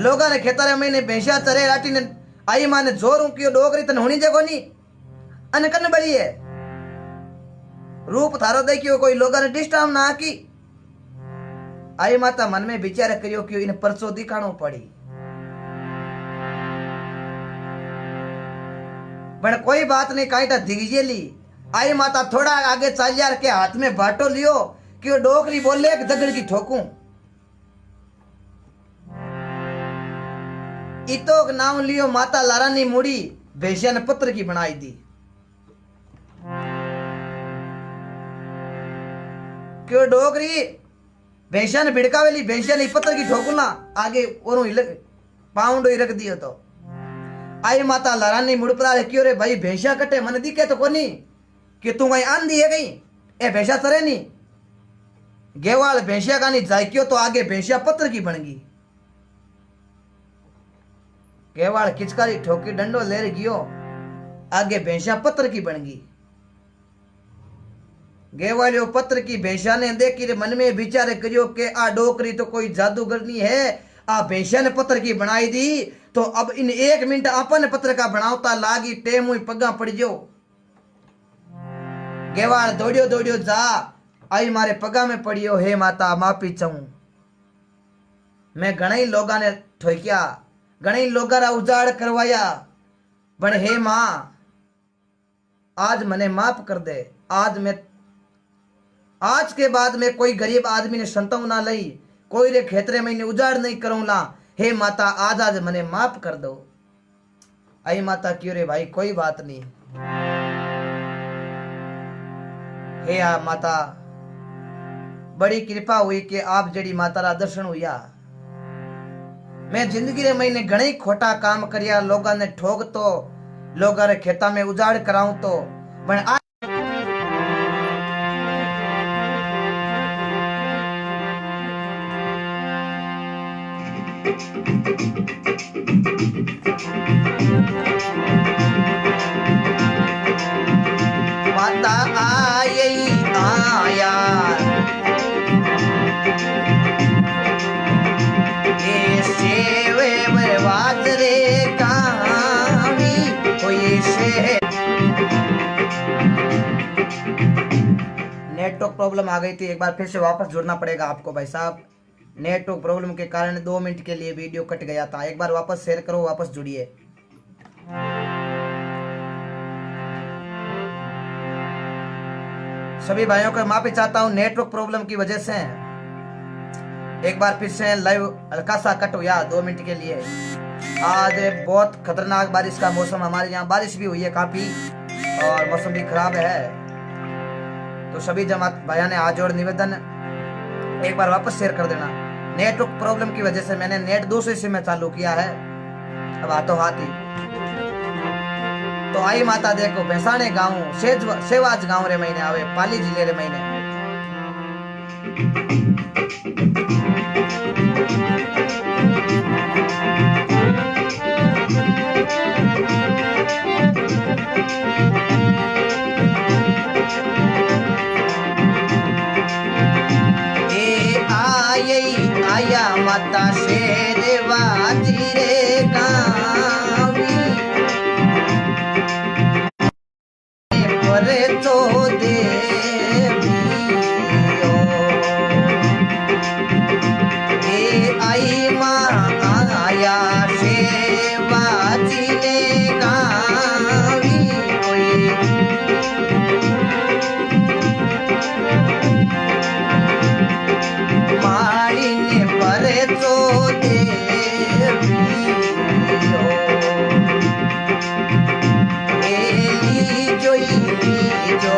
लोगा ने खेता रे महीने भैंसिया चरे राटी ने आई मां ने जोर कियो डोगरी तने होनी जगो नी अने कन बड़ी है रूप थारो देखियो कोई लोगा ने डिस्टर्ब ना की आई माता मन में विचार करियो कि इन परसो दिखाणो पड़ी पर कोई बात नहीं काईटा दिगजे ली आई माता थोड़ा आगे चल यार के हाथ में बाटो लियो कि वो डोकरी बोले कि दगड़ की ठोकूं इतो नाम लियो माता लारानी मुड़ी भैंसिया ने पत्र की बनाई दी क्यों डोगरी भैंसिया ने भिड़कावेली भैंसिया ने पत्थर की ठोकुना आगे ओरू पाउंड ही रख दियो तो आई माता लारानी मुड़परा रे क्यों रे भाई भैंसिया कटे मन दिखे तो कोनी कि तू कहीं आंधी है गई ए भैंसिया सरे नी गेवाल भैंसिया का नहीं जाय क्यों तो आगे भैंसिया पत्थर की बन गई गेवाल किचकारी ठोकी डंडो ले गियो आगे भैंसिया पत्थर की बन गई गेवालियो पत्र की भैंसिया ने देखी रे मन में विचार करियो के आ डोकरी तो कोई जादूगरनी है आ भैंसिया ने पत्र की बनाई दी तो अब इन 1 मिनट अपन पत्र का बनावता लागी टेम हुई पगा पड़ जो गेवाल दौड़ियो दौड़ियो जा आई मारे पगा में पड़ियो हे माता माफी चाहूं मैं घणई लोगा ने ठोकिया घणई लोगा रा उजाड़ करवाया बण हे मां आज मने माफ कर दे आज के बाद में कोई गरीब आदमी ने संतव ना लई कोई रे खेतरे में उजाड़ नहीं करूंला हे माता आज मने माफ कर दो आई माता क्यों रे भाई कोई बात नहीं हे आ माता बड़ी कृपा हुई कि आप जड़ी माता रा दर्शन हुआ मैं जिंदगी रे महीने घणे खोटा काम करिया लोगा ने ठोक तो लोगा रे खेता में उजाड़ कराऊं तो पण माता आई आया ये सेवे बर्बाद रे कहानी कोई से नेटवर्क प्रॉब्लम आ गई थी एक बार फिर से वापस जुड़ना पड़ेगा आपको भाई साहब नेटवर्क प्रॉब्लम के कारण 2 मिनट के लिए वीडियो कट गया था एक बार वापस शेयर करो वापस जुड़िए सभी भाइयों को माफी चाहता हूं नेटवर्क प्रॉब्लम की वजह से एक बार फिर से लाइव हल्का सा कट हुआ 2 मिनट के लिए आज बहुत खतरनाक बारिश का मौसम हमारे यहाँ बारिश भी हुई है काफी और मौसम भी खराब है तो सभी जमात भाइयों ने हाथ जोड़ निवेदन एक बार वापस शेयर कर देना नेटवर्क प्रॉब्लम की वजह से मैंने नेट दूसरे सिम में चालू किया है अब हाथों हाथ ही तो आई माता देखो भैंसाने गांव सेवाज गांव रे महीने आवे पाली जिले रे महीने बाजी रे गावी परे तो देवियो ए आई माँ आया से बाजी रे गावी कोई माड़ीने परे तो देवियो एली जोई जो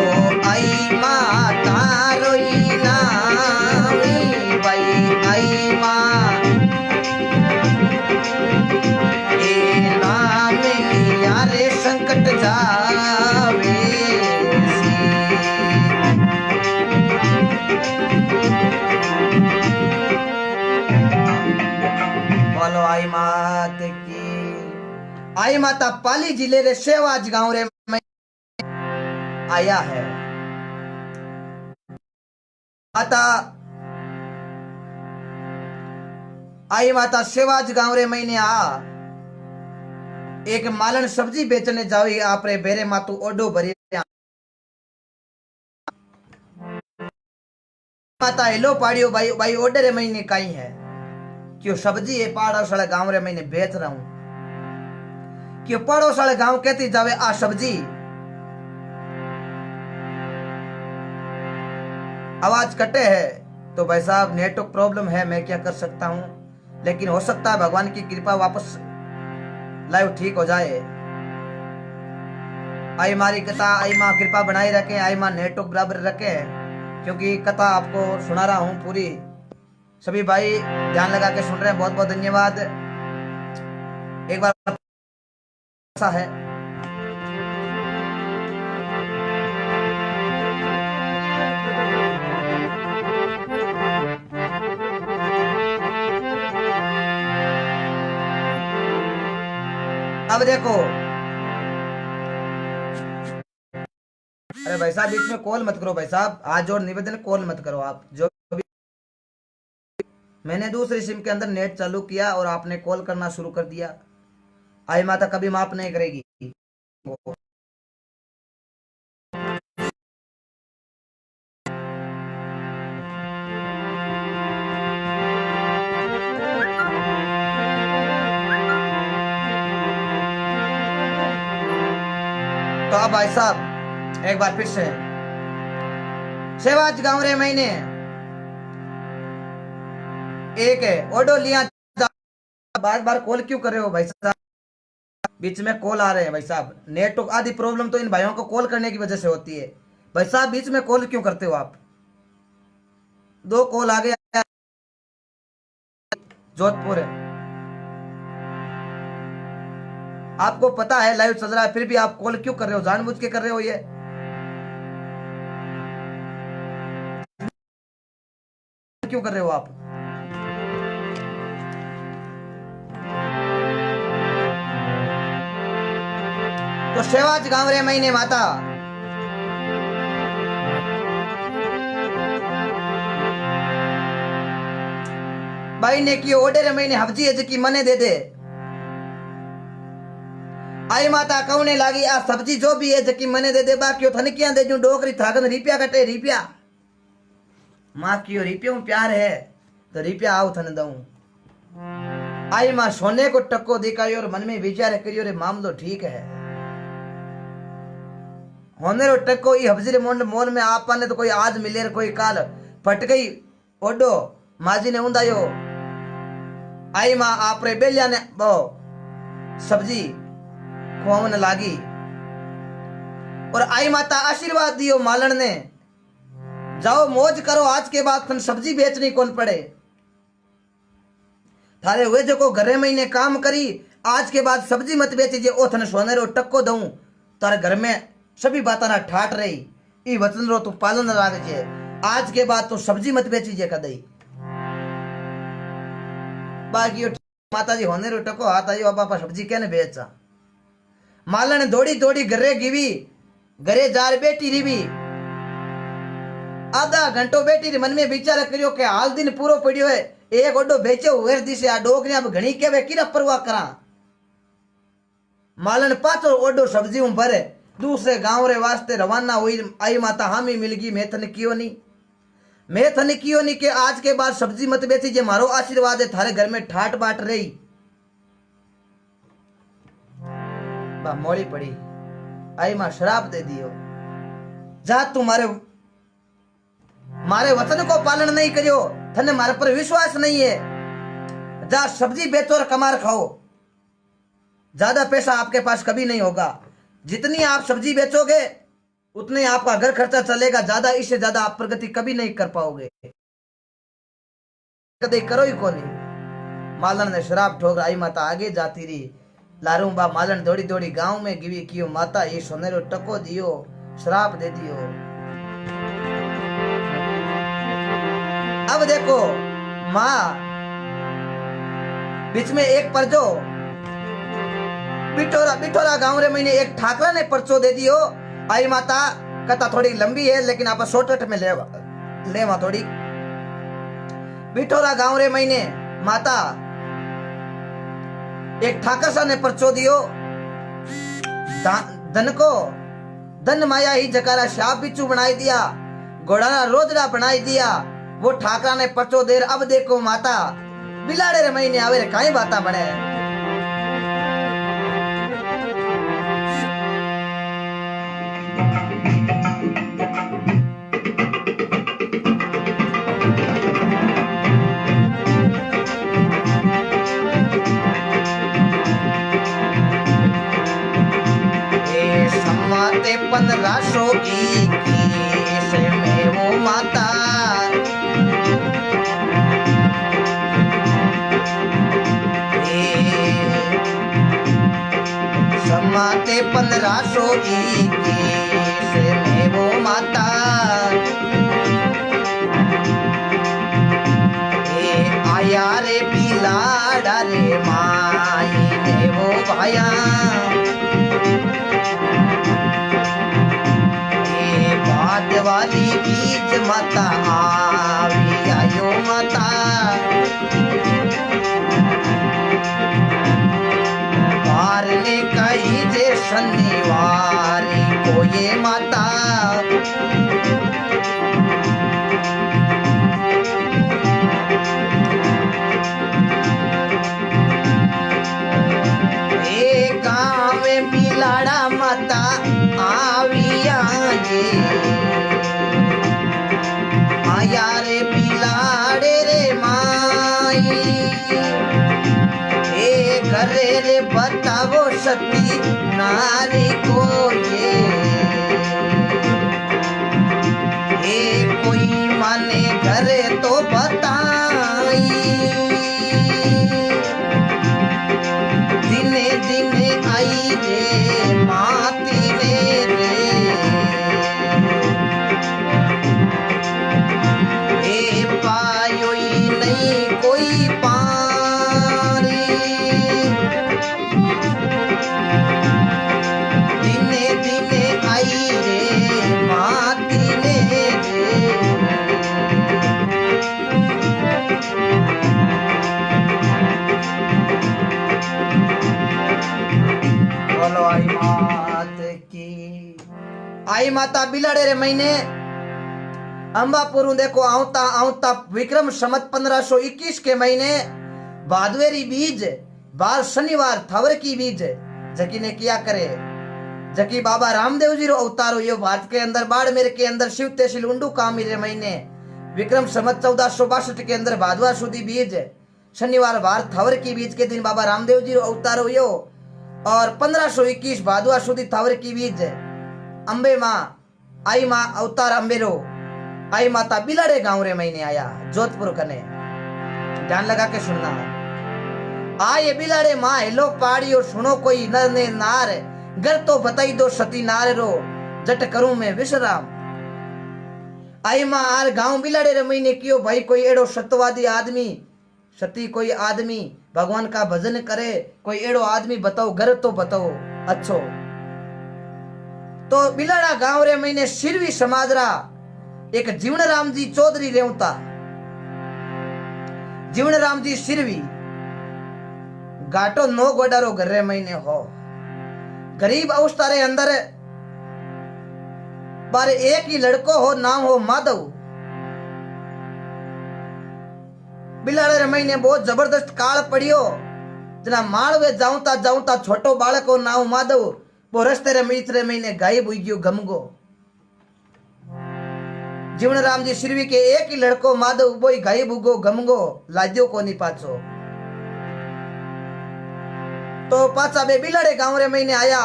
आई माता रोई नावी भाई आई माँ ए नाम लिया रे संकट जावे सी बोलो आई मात की। आई माता पाली जिले रे सेवाज गांव रे में आया है। माता आई माता सेवाज गांव रे महीने आ एक मालन सब्जी बेचने जावी आपरे बेरे मातू ओडो भरी माता हेलो पाड़ियो भाई भाई ऑर्डर महीने कहीं है क्यों सब्जी ये पड़ोस वाले गांव रे मैंने बेच रहा हूं क्यों पड़ोस वाले गांव कहती जावे आ सब्जी आवाज कटे है तो भाई साहब नेटवर्क प्रॉब्लम है मैं क्या कर सकता हूं लेकिन हो सकता है भगवान की कृपा वापस लाइव ठीक हो जाए। आई मारी कथा आई माँ कृपा बनाए रखे आई माँ नेटवर्क बराबर रखे क्योंकि कथा आपको सुना रहा हूं पूरी। सभी भाई ध्यान लगा के सुन रहे हैं बहुत बहुत धन्यवाद। एक बार ऐसा है अब देखो अरे भाई साहब बीच में कॉल मत करो भाई साहब हाथ जोड़ निवेदन कॉल मत करो आप जो भी मैंने दूसरी सिम के अंदर नेट चालू किया और आपने कॉल करना शुरू कर दिया। आई माता कभी माफ नहीं करेगी। तो अब भाई साहब एक बार फिर से सेवाज गांव रे महीने एक है ऑडो लिया बार बार कॉल क्यों कर रहे हो भाई साहब बीच में कॉल आ रहे हैं भाई साहब नेटवर्क आदि प्रॉब्लम तो इन भाइयों को कॉल करने की वजह से होती है। भाई साहब बीच में कॉल क्यों करते हो आप। दो कॉल आ गया जोधपुर है आपको पता है लाइव चल रहा है फिर भी आप कॉल क्यों कर रहे हो जानबूझ के कर रहे हो ये क्यों कर रहे हो आप। तो सेवाज गांव रे महीने माता भाई ने की ऑर्डर महीने हफ्जी है की मने दे दे। आई माता कहने लागी आ सब्जी जो भी है जकी मने दे दे बाकी थने क्या दे जू डोकरी थागन रिपिया कटे रिपिया मां कियो रिपिया में प्यार है तो रिपिया आओ थने दऊं। आई मां सोने को टक्को दिखाई और मन में विचार करियो रे मामलो ठीक है होने रो टक्को ई हबजी रे मोल में आपने तो कोई आज मिले कोई काल फट गई ओडो माजी ने उंदायो। आई मां आप रे बेलिया ने बो सब्जी खुआवन लागी और आई माता आशीर्वाद दियो मालन ने जाओ मौज करो आज के बाद थन सब्जी बेचनी कौन पड़े थारे हुए जो को घरे महीने काम करी आज के बाद सब्जी मत बेचीजे ओ थन सोने रो टक्को दऊं तारे घर में सभी बात ना ठाट रही ई वचन रो तू पालन राखजे आज के बाद तू सब्जी मत बेचीजे कदई बाकी माता जी होने रो टक्को हाथ आयो बापा सब्जी कहने बेचा मालन दौड़ी दौड़ी घरे गिवी घरे जार बेटी रिवी आधा घंटो बेटी रे मन में विचार करियो के हाल दिन पूरो पड़ियो है एक ओडो बेचो हुए दिसे आ डोगरिया अब घणी के वे किरा परवाह करा मालन पाचो ओडो सब्जी भरे दूसरे गांव रे वास्ते रवाना हुई आई माता हामी मिलगी मैं थने कियो नहीं के आज के बाद सब्जी मत बेची जे मारो आशीर्वाद है थारे घर में ठाट बाट रही बा मोड़ी पड़ी आई मां शराब दे दियो जा तू मारे वचन को पालन नहीं करियो थने मारे पर विश्वास नहीं है जा सब्जी बेचो और कमार खाओ ज्यादा पैसा आपके पास कभी नहीं होगा जितनी आप सब्जी बेचोगे उतने आपका घर खर्चा चलेगा ज्यादा इससे ज्यादा आप प्रगति कभी नहीं कर पाओगे कदे करो ही को नहीं मालन ने शराब ठोक आई माता आगे जाती रही लारूबा मालन दौड़ी दौड़ी गांव में गिवी कियो माता ये सोनेरो टको दियो शराब दे दियो अब देखो मां बीच में एक परजो बिठोरा गांव रे मैंने एक ठाकरा ने पर्चो दे दियो आई माता कथा थोड़ी लंबी है लेकिन आप शॉर्टकट में ले थोड़ी बिठोरा गांव रे मैंने माता एक ठाकर सा ने पर्चो दियो धन माया ही जकारा शाप बिच्छू बनाई दिया घोड़ा रोजड़ा बनाई दिया वो ठाकरा ने पर्चो देर अब देखो माता बिलाड़े रे महीने आवे रे काई बाता बने समाते 1500 की से में वो माता समाते 1500 की से में वो माता आया रे बिलाड़ा रे माई ने वो भाया वाली बीज माता आवी आयो माता बार ने कही जे शनिवार को ये माता गाँव में बिलाड़ा माता आवी आए आया रे बिलाड़े रे माई ए घरे रे बतावो सती नारी को ये कोई माने घरे तो बताई दिने दिने आई रे माती ने रे कोई पारी दिने दिने आई रे माती ने बोलो आई मात की आई माता बिलाड़े रे महीने अंबापुर देखो आवता विक्रम संवत 1521 के महीने भादवेरी बीज बार शनिवार थवर की बीज जकी ने किया करे जकी बाबा रामदेव जी रो अवतारो यो भारत के अंदर बाड़मेर के अंदर शिव तहसील उंडू कामी रे महीने विक्रम संवत 1462 के अंदर भादवा सुधी बीज शनिवार बार थवर की बीज के दिन बाबा रामदेव जी रो अवतारो यो और 1521 भादवा सुधी थवर की बीज अंबे माँ आई माँ अवतार अंबे रो आई माता बिलाड़े गांव रे महीने आया जोधपुर कने ध्यान लगा के सुनना आए बिलाड़े माँ हेलो पाड़ियो सुनो कोई नर ने नार घर तो बताई दो सती नार रो जट करूं मैं विश्राम आई माँ आर गांव बिलाड़े रे महीने कियो भाई कोई एड़ो सत्यवादी आदमी सती कोई आदमी भगवान का भजन करे कोई एड़ो आदमी बताओ घर तो बताओ अच्छो तो बिलाड़ा गांव रे महीने सिरवी समाजरा एक जीवन राम जी चौधरी रेवता जीवन राम जी सिरवी गाटो 9 गोडारो घरे महीने हो गरीब अवस्था रे अंदर बारे एक ही लड़को हो नाम हो माधव बिलाड़े रे महीने बहुत जबरदस्त काल पड़ियो जना माळवे जाऊता छोटो बालक हो नाम माधव वो रस्ते रे मित्र महीने गायब हुई गयो गमगो जीवन राम जी सिरवी के एक ही लड़को माधव वो गायब हुगो गमगो लाद्यो को नहीं पाछो तो पाछा बे बिलाड़े गांव रे महीने आया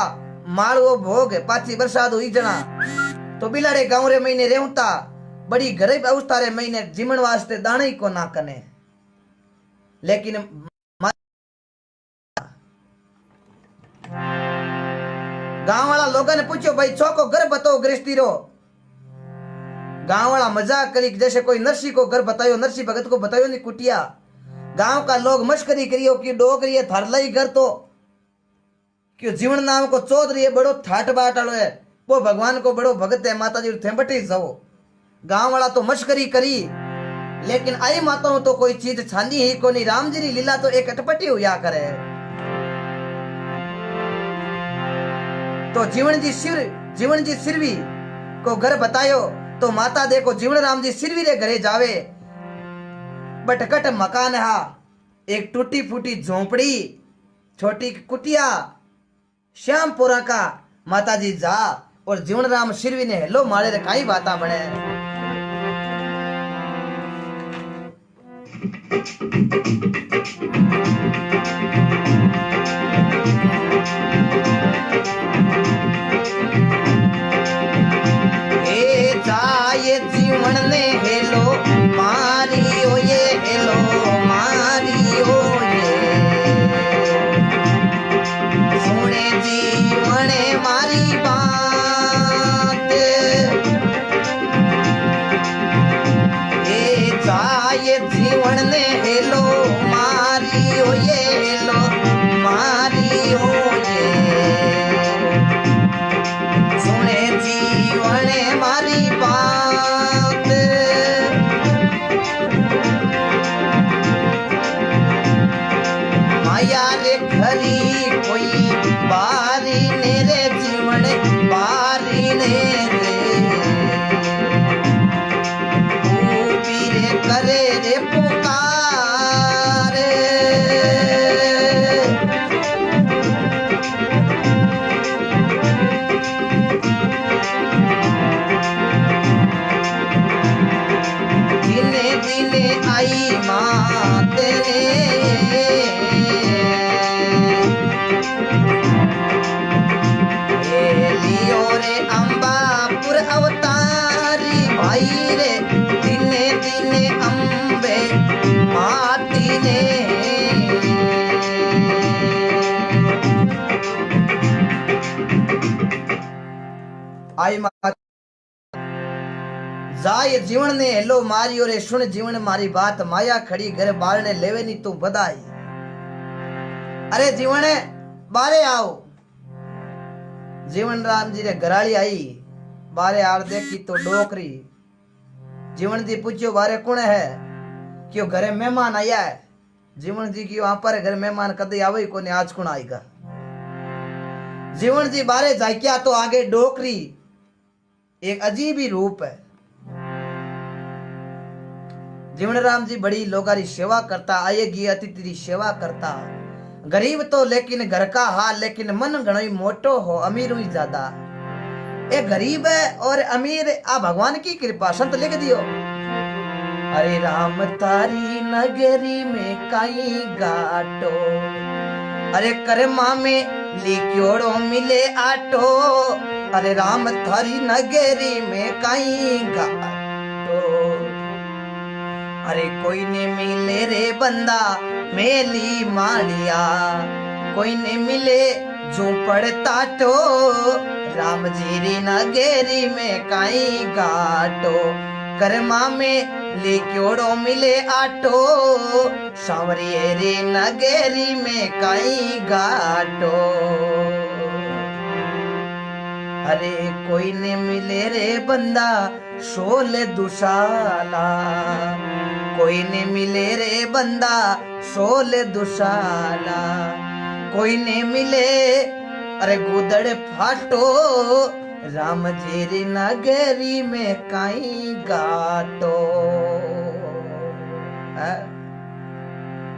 माळवो भोग पाछी बरसात हुई जना तो बिलाड़े गांव रे महीने रेवता बड़ी गरीब अवस्था रे महीने जीवन वास्ते दाणे को ना कने लेकिन गांव वाला लोगों ने पूछो भाई चौको घर बताओ गृहस्थी रो गांव वाला मजाक करी जैसे कोई नरसी को घर बतायो नरसी भगत को बतायो नहीं कुटिया गांव का लोग मस्करी करियो कि डोगरी है थारला ही घर तो क्यों जीवन नाम को चौधरी है बड़ो ठाट बाट वालो है वो भगवान को बड़ो भगत है माता जी थेंबटी जाओ गांव वाला तो मस्करी करी लेकिन आई माताओं तो कोई चीज छानी ही को नहीं राम जी री लीला तो एक अटपटी हुआ करे तो जीवन जी सिरवी को घर बतायो तो माता देखो जीवन राम जी सिरवी रे घरे जावे बटकट मकान हा एक टूटी फूटी झोंपड़ी छोटी कुटिया श्यामपुरा का माता जी जा और जीवन राम सिरवी ने हेलो मारे रे काई बाता बने जीवन ने हेलो मारियो ये हेलो मारियो ये सुने जीवन मारी बात ये जाए जीवन ने हेलो मारियो ये हेलो मारियो ये सुने जीवन मारी बात बारी ने रे जीवन बारी ने रे रे करे रे पुकार दिने दिने आई माँ तेरे अंबापुर अवतारी भाई रे दिने दिने अंबे माती ने आई माता जाय जीवन ने हेलो मारियो रे सुन जीवन मारी बात माया खड़ी घर बाल ने लेवे नी तू बधाई अरे जीवन बारे आओ जीवन राम जी रे घराली आई बारे आर देखी तो डोकरी जीवन जी पूछियो बारे कौन है क्यों घरे मेहमान आया है जीवन जी की वहां पर घर मेहमान कदे आवे को नहीं आज कौन आएगा जीवन जी बारे जाकिया तो आगे डोकरी एक अजीब ही रूप है जीवन राम जी बड़ी लोगारी सेवा करता आएगी अतिथि री सेवा करता गरीब तो लेकिन घर का हाल लेकिन मन घणो ही मोटो हो अमीर ही ज्यादा ये गरीब है और अमीर आ भगवान की कृपा संत लिख दियो अरे राम तारी नगरी में काई गाटो अरे कर्मा में लिक्योड़ो मिले आटो अरे राम थारी नगरी में काई गाटो अरे कोई ने मिले रे बंदा मेली मालिया कोई ने मिले जो पड़ता तो राम जी री नगेरी में काई गाटो कर्मा में लिक्योड़ो मिले आटो सांवरिये री नगेरी में काई गाटो अरे कोई ने मिले रे बंदा शोले दुशाला कोई ने मिले रे बंदा शोल दुशाला, कोई ने मिले अरे गुदड़ फाटो, राम जी री नगरी में काई गाटो।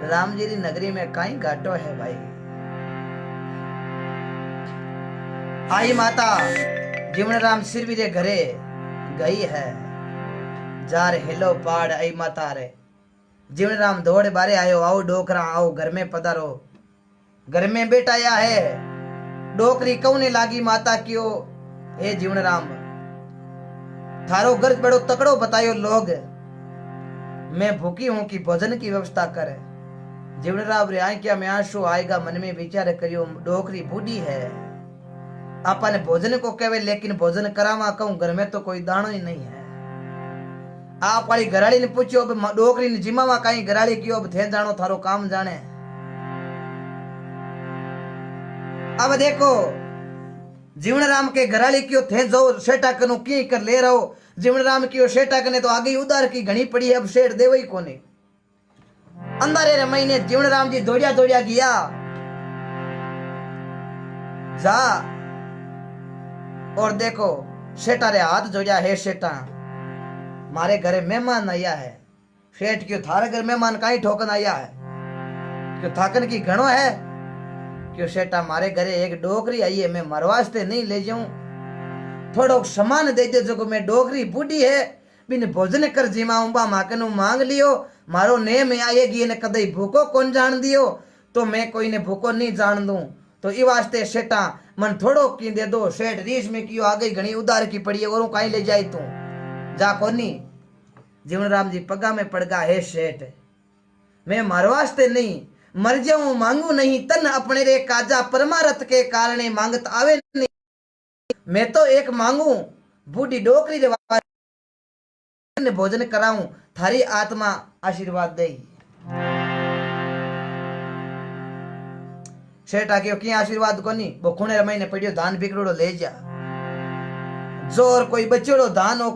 राम जी री नगरी में काई गाटो है भाई। आई माता जीवन राम सिरवी रे घरे गई है, जार हेलो पाड़ आई माता रे। जीवन राम दौड़ बारे आयो, आओ डोकरा आओ घर में पधारो। घर में बैठाया है, डोकरी कौने लागी माता क्यों। हे जीवन राम थारो गर्ज बड़ो तकड़ो बतायो लोग, मैं भूखी हूं कि भोजन की व्यवस्था करे। जीवन राम रे आए क्या मैं आंसू आएगा मन में विचार करियो, डोकरी बूढ़ी है अपन भोजन को कहे लेकिन भोजन करावा कहूं घर में तो कोई दाणो ही नहीं है। आप वाली घराड़ी ने पूछो डोकरी ने जिमावा कहीं घराड़ी क्यों, अब थे जानो थारो काम जाने। अब देखो जीवन राम के घराली क्यों थे जो सेठा कनु की कर ले रहो। जीवन राम की सेठा कने तो आगे उधार की घनी पड़ी है, अब सेठ देव ही कोने। अंधारे रे महीने जीवन राम जी दौड़िया दौड़िया गया, जा और देखो सेठा रे हाथ जोड़िया है। सेठा मारे घरे मेहमान आया है। सेठ क्यों थारे घर मेहमान काई ठोकन आया है, क्यों थाकन की घणो है। क्यों सेठा मारे घरे एक डोकरी आई है, मैं मर वास्ते नहीं ले जाऊं, थोड़ो सामान दे दे जो मैं डोकरी बूढ़ी है बिन भोजन कर जिमाऊं बा माकनु मांग लियो, मारो ने में आएगी ने कदई भूखो कौन जान दियो, तो मैं कोई ने भूखो नहीं जान दूं। तो ई वास्ते सेठा मन थोड़ो की दे दो। सेठ रीस में क्यों आ गई घनी उधार की पड़ी है, और कहीं ले जाई तू जा कोनी। जीवन राम जी पगा में पड़ गया है सेठ, मैं मर वास्ते नहीं मर जाऊं मांगू नहीं, तन अपने रे काजा परमारथ के कारणे मांगत आवे नहीं। मैं तो एक मांगू बूढ़ी डोकरी रे भोजन कराऊं, थारी आत्मा आशीर्वाद दे। सेठ आके की आशीर्वाद कोनी, वो खुणे महीने पड़ियो धान बिगड़ो ले जा, जोर कोई बच्चोड़ो धान हो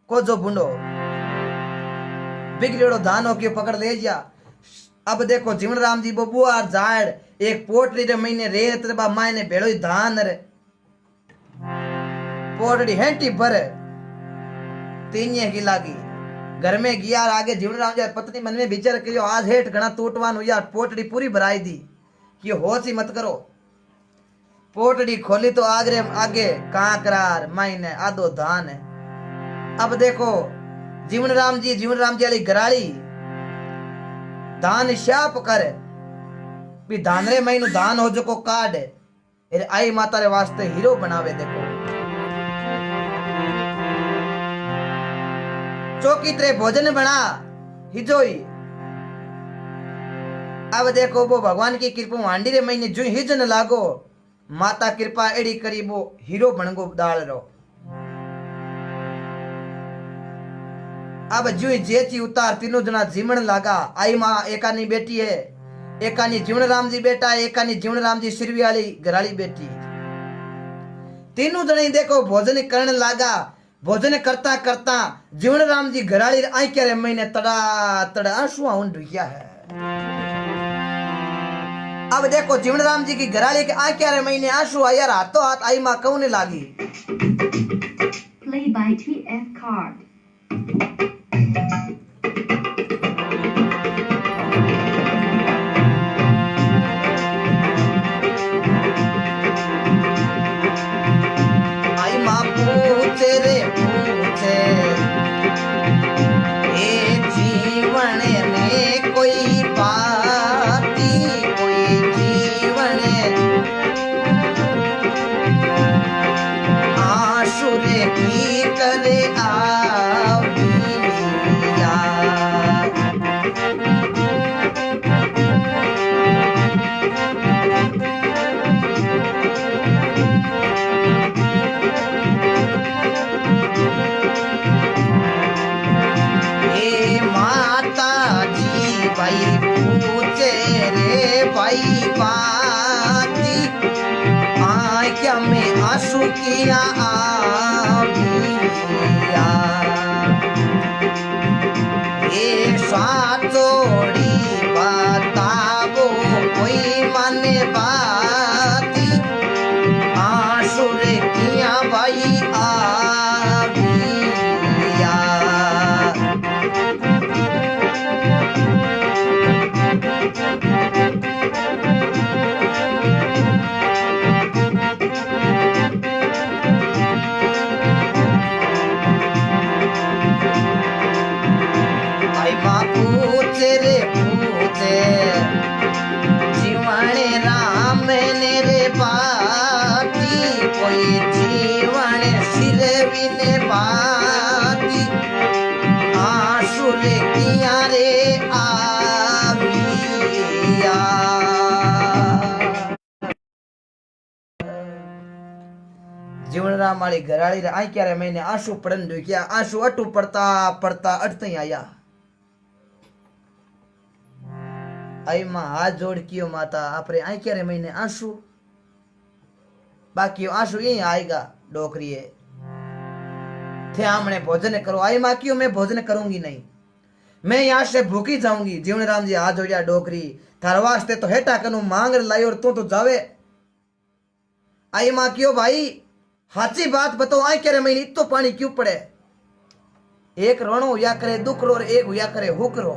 को जो बुंडो बिगड़ो धान हो क्यों पकड़ ले जा। अब देखो जीवन राम जी बुआ झाड़ एक पोटली रे महीने रेत रे बा मायने भेड़ो धान रे पोटड़ी हेंटी भर तीन की लागी। घर में गया आगे जीवन राम जी पत्नी मन में विचार करियो आज हेठ घना टूटवान यार, पोटड़ी पूरी भराई दी कि होश ही मत करो। पोटड़ी खोली तो आगे कांकरार मायने आधो धान है। अब देखो जीवन राम जी वाली घराड़ी धान शाप कर भी धान रे महीनू धान हो जो को काट आई माता रे वास्ते हीरो बनावे। देखो चौकी तेरे भोजन बना हिजोई। अब देखो वो भगवान की कृपा हांडी रे महीने जो हिजन लागो, माता कृपा एड़ी करी वो हीरो बनगो दाल रो। अब जो जेची उतार तीनों जना जीवन लागा। आई माँ एकानी बेटी है, एकानी जीवन राम जी बेटा है, एकानी जीवन राम जी सिरवी वाली घराली बेटी। तीनों जने देखो भोजन करने लागा। भोजन करता करता जीवन राम जी घराली आई क्या रे महीने तड़ा तड़ा आंसुआ उन ढुकिया है। अब देखो जीवन राम जी की घराली के आई क्या रे महीने आंसू आया, हाथों हाथ आई माँ कौने लागी। Play by TF card. आई माँ पूछे रे पूछे ये जीवन में कोई पाती कोई जीवन आशुरे की करे आंसू किया आविया ये जीवनराम वाली घराड़ी रे आई क्या रे मैंने आंसू पड़न दो क्या आंसू अटू पड़ता पड़ता अटते ही आया। आई माँ हाथ जोड़ कियो माता आपरे आई क्या रे मैंने आंसू बाकी आंसू यही आएगा डोकरिए थे हमने भोजन करो। आई माँ क्यों मैं भोजन करूंगी नहीं मैं यहाँ से भूखी जाऊंगी। जीवनराम जी हाथ जोड़िया डोकरी थार वास्ते तो हेटा कनु मांग लाई और तू तो जावे। आई माँ क्यों भाई हाची बात बताओ आई क्या रे मैंने इतो पानी क्यों पड़े। एक रोनो हुआ करे दुख रो और एक हुआ करे हुक रो।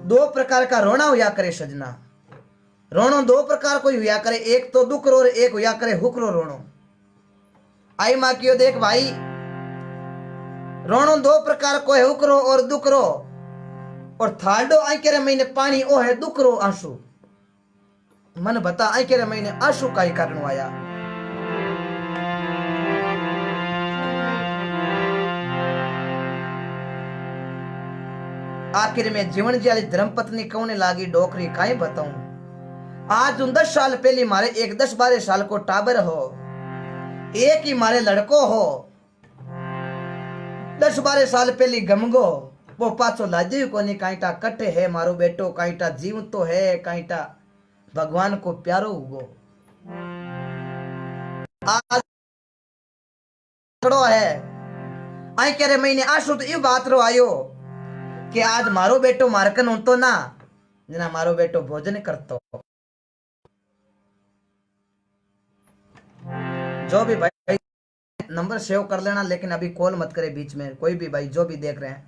दो प्रकार का रोना हुआ करे सजना रोनो दो प्रकार कोई हुआ करे एक तो दुख रो और एक हुआ करे हुक रो रोनो। आई माँ क्यों देख भाई रोनो दो प्रकार को है हुक रो और दुख रो और थाडो आई के रे मैंने पानी ओ है दुख रो आंसू मन बता आई के रे मैंने आंसू का ही कारण आया। आखिर में जीवन जी धर्मपत्नी कौने लागी डोकरी काई बताऊं। आज 10 साल पहले मारे एक 10-12 साल को टाबर हो एक ही मारे लड़को हो 10-12 साल पहले गमगो वो पाछो लाजे कोनी काईटा कटे है मारो बेटो काईटा जीव तो है काईटा भगवान को प्यारो हुगो। आज खड़ो है आई कह रहे मैंने आंसू तो ये बात रो आयो कि आज मारो बेटो मारकन हूं तो ना जना मारो बेटो भोजन करतो। जो भी भाई नंबर सेव कर लेना लेकिन अभी कॉल मत करे बीच में कोई भी भाई जो भी देख रहे हैं।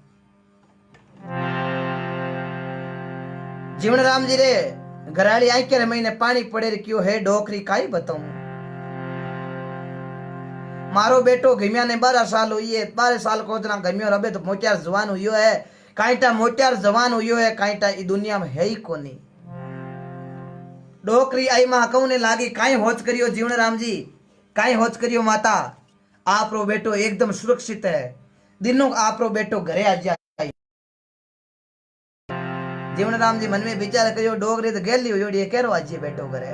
जीवनराम जी रे घराड़ी आई के महीने पानी पड़े रे क्यों है डोकरी काई बताऊं। मारो बेटो घमिया ने 12 साल हुई है 12 साल को जना घमियो रबे तो मोटियार जवान हुई है काईटा मोटियार जवान हुई है काईटा ई दुनिया में है ही कोनी। डोकरी आई मां कौने लागी काई होच करियो जीवनराम जी काई होच करियो माता आप रो बेटो एकदम सुरक्षित है दिनों आप रो बेटो घरे आ जाए। जीवनराम जी मन में विचार करियो डोगरी तो गेली हुई केरो आज बेटो घरे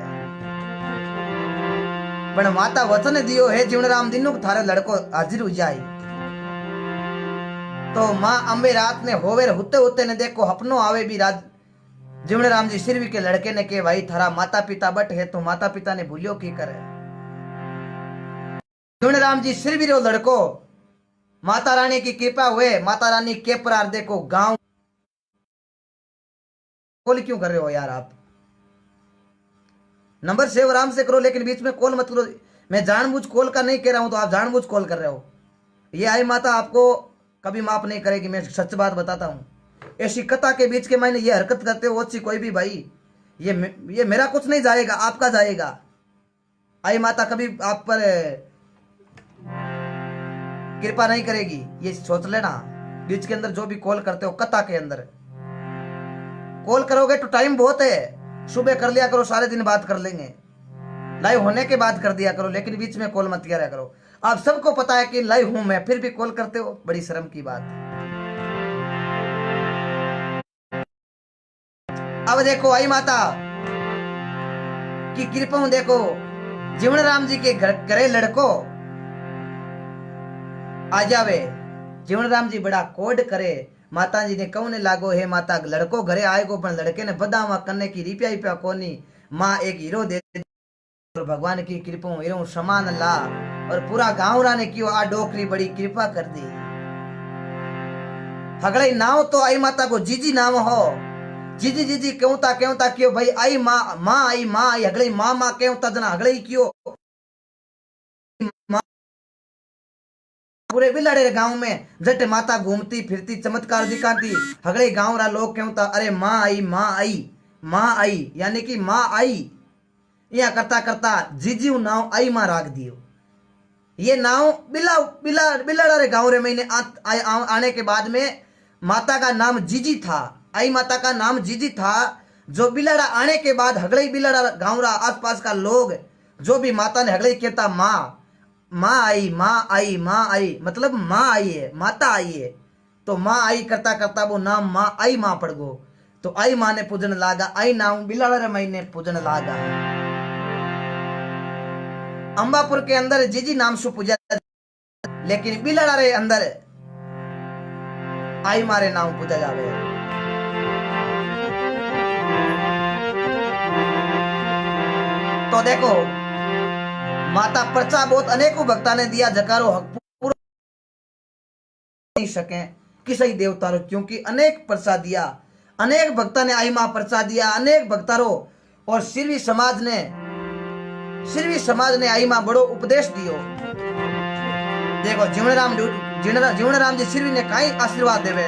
पण माता वचन दियो है जीवनराम दिनों थारे लड़को हाजिर हो जाए। तो मां अंबे रात ने होवे होते होते ने देखो अपनो आवे भी राज जीवनराम जी सिरवी के लड़के ने के भाई थारा माता पिता बट है तो माता पिता ने भूलियो की करे। जीवनराम जी सिरवी रो लड़को माता रानी की कृपा हुए माता रानी के प्रार देखो गांव कॉल क्यों कर रहे हो यार आप नंबर सेव आराम से करो लेकिन बीच में कॉल मत करो। मैं जानबूझ कॉल का नहीं कह रहा हूं तो आप जानबूझ कॉल कर रहे हो। ये आई माता आपको कभी माफ नहीं करेगी मैं सच बात बताता हूं। ऐसी कथा के बीच के मैंने ये हरकत करते हो अच्छी कोई भी भाई ये मेरा कुछ नहीं जाएगा आपका जाएगा। आई माता कभी आप पर कृपा नहीं करेगी ये सोच लेना। बीच के अंदर जो भी कॉल करते हो कथा के अंदर कॉल करोगे तो टाइम बहुत है सुबह कर लिया करो सारे दिन बात कर लेंगे लाइव होने के बाद कर दिया करो लेकिन बीच में कॉल मत किया करो। आप सबको पता है कि लाइव हूं मैं फिर भी कॉल करते हो बड़ी शर्म की बात। अब देखो आई माता की कृपा देखो जीवनराम जी के घरे लड़को आ जावे। जीवनराम जी बड़ा कोड करे माता जी ने कौने लागो है माता लड़को घरे आएगो पण लड़के ने बदामा करने की रिपिया रिपिया कोनी माँ एक हीरो दे और भगवान की कृपा हीरो समान ला और पूरा गांव रा ने क्यों आ डोकरी बड़ी कृपा कर दी। हगड़े नाव तो आई माता को जीजी नाम हो जीजी जीजी क्यों ता क्यों भाई आई माँ आई हगड़े माँ क्यों ता जना हगड़े क्यों पूरे बिलाड़े गांव में जट माता घूमती फिरती चमत्कार दिखाती हगड़े गांव रा लोग क्यों था अरे माँ आई यानी कि माँ आई या करता करता जीजीव नाव आई माँ राख दियो। ये नाव बिलाड़ा रे गांव रे मैंने आने के बाद में माता का नाम जीजी था आई माता का नाम जीजी था। जो बिलाड़ा आने के बाद हगड़े बिलाड़ा गांव रा आसपास का लोग जो भी माता ने हगड़े कहता माँ आई मतलब माँ आई है माता आई है तो माँ आई करता करता वो नाम माँ आई माँ पड़ गो तो आई माँ ने पूजन लागा आई नाम बिलाड़ा रे मई ने पूजन लागा। अंबापुर के अंदर जीजी नाम से पूजा, लेकिन बिलाड़ा रे अंदर आई मारे नाम पूजा जावे। तो देखो माता पर्चा बहुत अनेकों भक्ता ने दिया, जकारो हक पूरा नहीं सके किसी देवता रो, क्योंकि अनेक पर्चा दिया, अनेक भक्ता ने आई मां पर्चा दिया, अनेक भक्तारो। और सिरवी समाज ने आई मां बड़ो उपदेश दियो। देखो जीवण राम जी सिरवी ने काई आशीर्वाद देवे।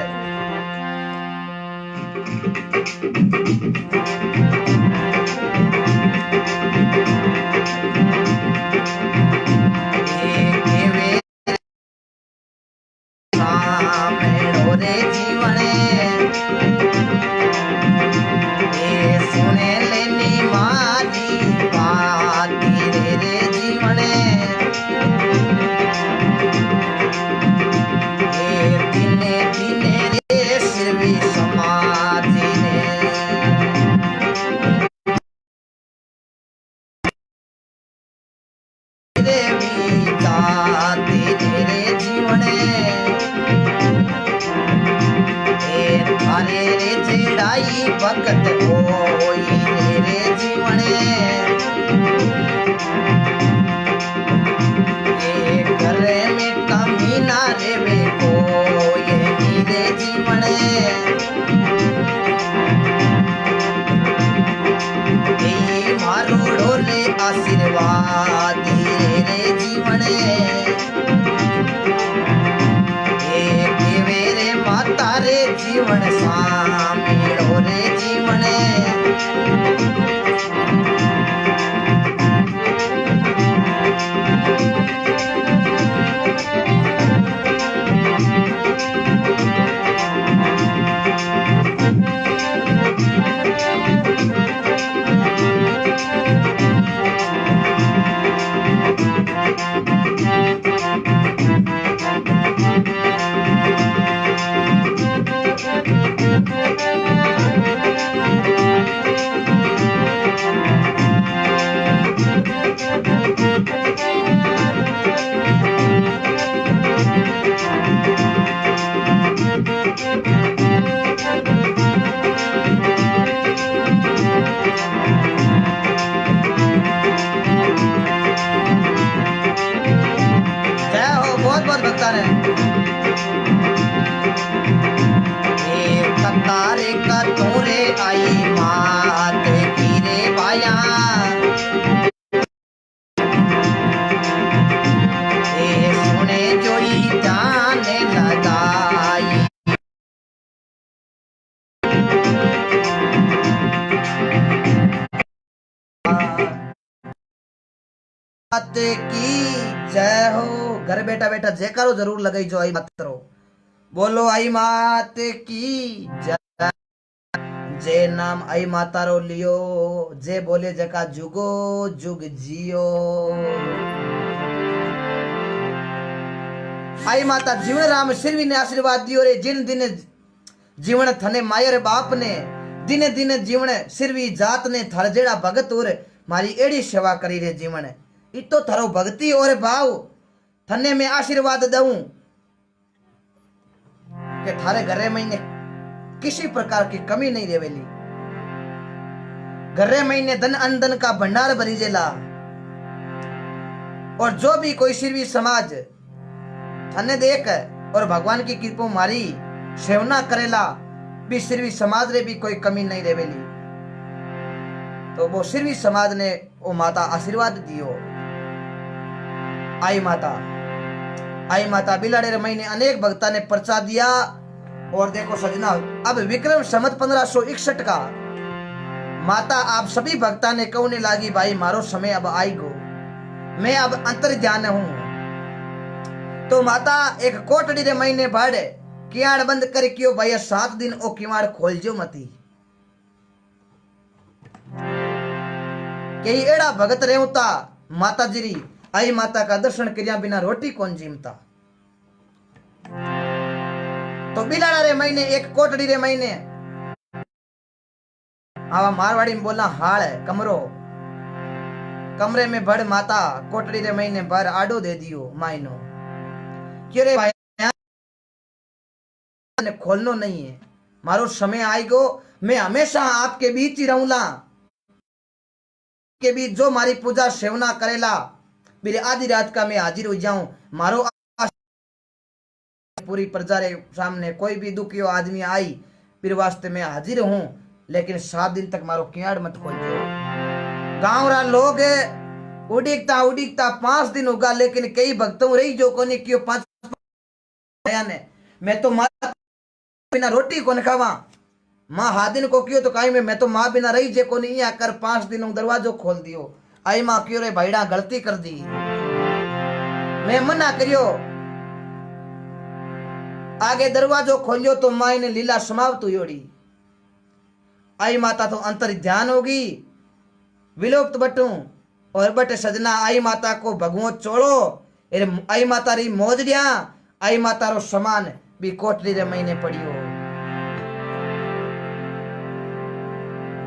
भगत होई रे जीवने, ये घरे में कमी ना रेवे कोई रे जीवने, ये मारो डोले आशीर्वाद रे जीवने, ये केवे रे माता रे जीवन सामीड़ो रे जीवने। तारे का तोरे आई मात की रे बाया, सुने जोई जाने लगाई, मात की जय हो। घर बैठा बैठा जयकारो जरूर लगाई जो आई मात रो, बोलो आई मात की जय। जे नाम आई माता रो लियो, जे बोले जका जुगो जुग जियो। आई माता जीवन राम सिरवी ने आशीर्वाद दियो रे, जिन दिन जीवन थने मायर बाप ने, दिने दिने जीवन सिरवी जात ने थर जेड़ा भगत और मारी एड़ी सेवा करी रे जीवन। इतो थारो भक्ति और भाव थने में आशीर्वाद दूं कि थारे घरे महीने किसी प्रकार की कमी नहीं रेवेली, घरे महीने धन अनधन का भंडार भरी जेला। और जो भी कोई सिरवी समाज थने देख और भगवान की कृपा मारी सेवना करेला, भी सिरवी समाज रे भी कोई कमी नहीं रेवेली। तो वो सिरवी समाज ने वो माता आशीर्वाद दियो। आई माता बिलाड़े रे महीने अनेक भक्ता ने पर्चा दिया। और देखो सजना, अब विक्रम संवत 1561 का माता आप सभी भक्ता ने कहने लागी, भाई मारो समय अब आई गो, मैं अब अंतर ध्यान हूं। तो माता एक कोटड़ी रे महीने भाड़े किवाड़ बंद कर कियो, भाई 7 दिन ओ किवाड़ खोल जो मती। कई एड़ा भगत रेवता माता जी आई माता का दर्शन करिया बिना रोटी कौन जीमता। तो बिलाड़ा रे महीने एक कोटड़ी रे महीने आवा मारवाड़ी में बोला हाल है कमरो, कमरे में भर माता कोटड़ी रे महीने भर आडो दे दियो मायनो क्यों रे भाई ने खोलनो नहीं है मारो समय आएगो मैं हमेशा आपके बीच ही रहूंगा के बीच जो मारी पूजा सेवना करेला मेरी आधी रात का मैं हाजिर हो जाऊं मारो पूरी प्रजा रे सामने कोई भी दुखियो आदमी आई फिर वास्ते मैं हाजिर हूं लेकिन 7 दिन तक मारो कियाड़ मत खोल दो गांव रा लोग उड़ीकता उड़ीकता 5 दिन होगा लेकिन कई भक्तों रही जो कोने कियो 5 ने मैं तो मां बिना रोटी कोन खावा मां हादिन को कियो तो काई में मैं तो मां बिना रही जे कोनी यहाँ कर 5 दिनों दरवाजो खोल दियो आई मां क्यों रे भाईड़ा गलती कर दी मैं मना करियो आगे दरवाजो खोलियो तो माई ने लीला समाप्त हुई आई माता तो अंतर ध्यान होगी विलुप्त बटू और बटे सजना आई माता को भगवो चोड़ो आई माता री मोजड़िया आई माता रो समान भी कोटली रे महीने पड़ियो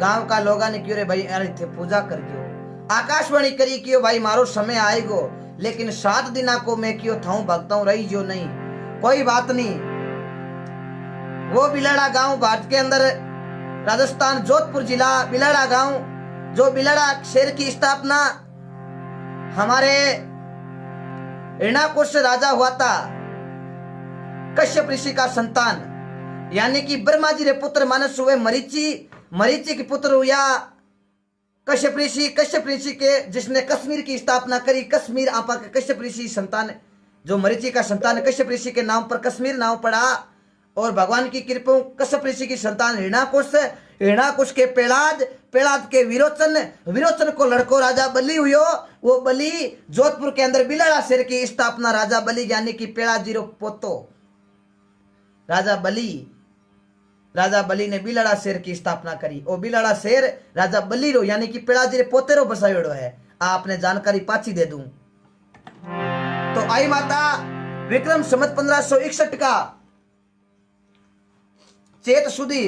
गांव का लोगा ने क्यों रे भाई अरे थे पूजा कर दियो आकाशवाणी करी क्यों भाई मारो समय आएगो लेकिन 7 दिना को मैं क्यों थाऊ भगताऊ रही जो नहीं कोई बात नहीं वो बिलाड़ा गांव भारत के अंदर राजस्थान जोधपुर जिला बिलाड़ा गांव जो बिलाड़ा शहर की स्थापना हमारे हिरण्याकुश राजा हुआ था कश्यप ऋषि का संतान यानी कि ब्रह्मा जी रे पुत्र मानस हुए मरीचि के पुत्र हुआ कश्यप ऋषि के जिसने कश्मीर की स्थापना करी कश्मीर आपा के कश्यप ऋषि संतान जो मरीचि का संतान कश्यप ऋषि के नाम पर कश्मीर नाम पड़ा और भगवान की कृपा कश्यप ऋषि की संतान हिरण्याकुश के पेड़ाद के विरोचन को लड़को राजा बलि हुयो वो बलि जोधपुर के अंदर बिलाड़ा शहर की स्थापना राजा बलि यानी कि पेड़ाद जीरो पोतो राजा बलि ने बिलाड़ा शहर की स्थापना करी और बिलाड़ा शहर राजा बलि रो यानी कि पेड़ाद जीरे पोते रो बसायोड़ो है आपने जानकारी पाची दे दूं तो आई माता विक्रम संवत 1561 का चेत सुदी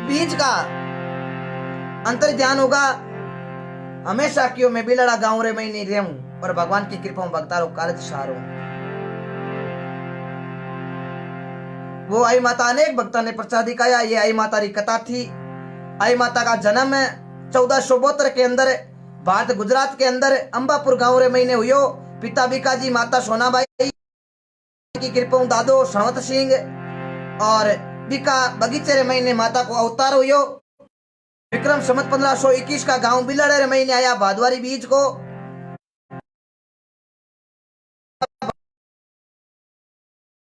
बीज का अंतर ध्यान होगा हमेशा क्यों मैं बिलाड़ा गांव रे मैं नहीं रहूं और भगवान की कृपा भक्तारो कालज सारो वो आई माता अनेक भक्ता ने प्रसाद दिखाया ये आई माता री कथा थी आई माता का जन्म 1472 के अंदर भारत गुजरात के अंदर अंबापुर गांव रे महीने हुयो पिता बीकाजी माता सोनाबाई की कृपा दादो सावत सिंह और बीका बगीचे रे महीने माता को अवतार हुयो विक्रम संवत 1521 का गांव बिलाड़े रे महीने आया भादवारी बीज को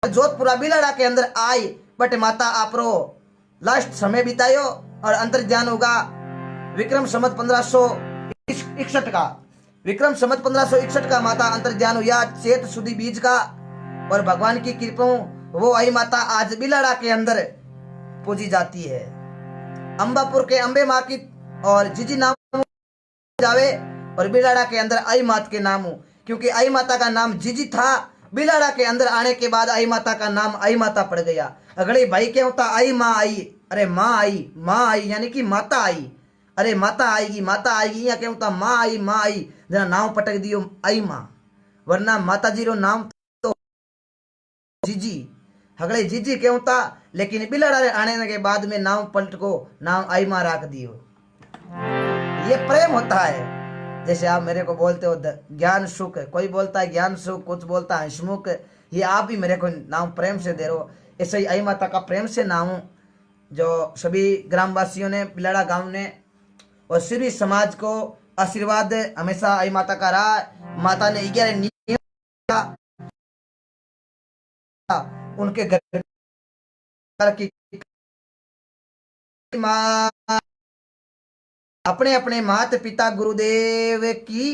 जोधपुरा बिलाड़ा के अंदर आई बट माता आपरो लास्ट समय बितायो और अंतर ध्यान होगा विक्रम संवत 1561 का विक्रम संवत 1561 का माता अंतर ध्यान हुआ चेत सुदी बीज का और भगवान की कृपा वो आई माता आज बिलाड़ा के अंदर पूजी जाती है अंबापुर के अंबे माँ की और जिजी नाम जावे और बिलाड़ा के अंदर आई मात के नाम क्योंकि आई माता का नाम जिजी था बिलाड़ा के अंदर आने के बाद आई माता का नाम आई माता पड़ गया अगले भाई क्या होता आई माँ आई अरे माँ आई यानी कि माता आई अरे माता आएगी या क्या होता माँ आई जना नाम पटक दियो आई माँ वरना माता जी रो नाम तो जीजी हगड़े जीजी क्या होता लेकिन बिलाड़ा रे आने के बाद में नाम पलट को नाम आई माँ रख दियो ये प्रेम होता है जैसे आप मेरे को बोलते हो ज्ञान सुख कोई बोलता है ज्ञान सुख कुछ बोलता है हंसमुख ये आप भी मेरे को नाम प्रेम से दे रहे हो ऐसे ही आई माता का प्रेम से नाम जो सभी ग्रामवासियों ने बिलाड़ा गांव ने और सभी समाज को आशीर्वाद हमेशा आई माता का रहा माता ने 11 नियम उनके घर की अपने अपने माता पिता गुरुदेव की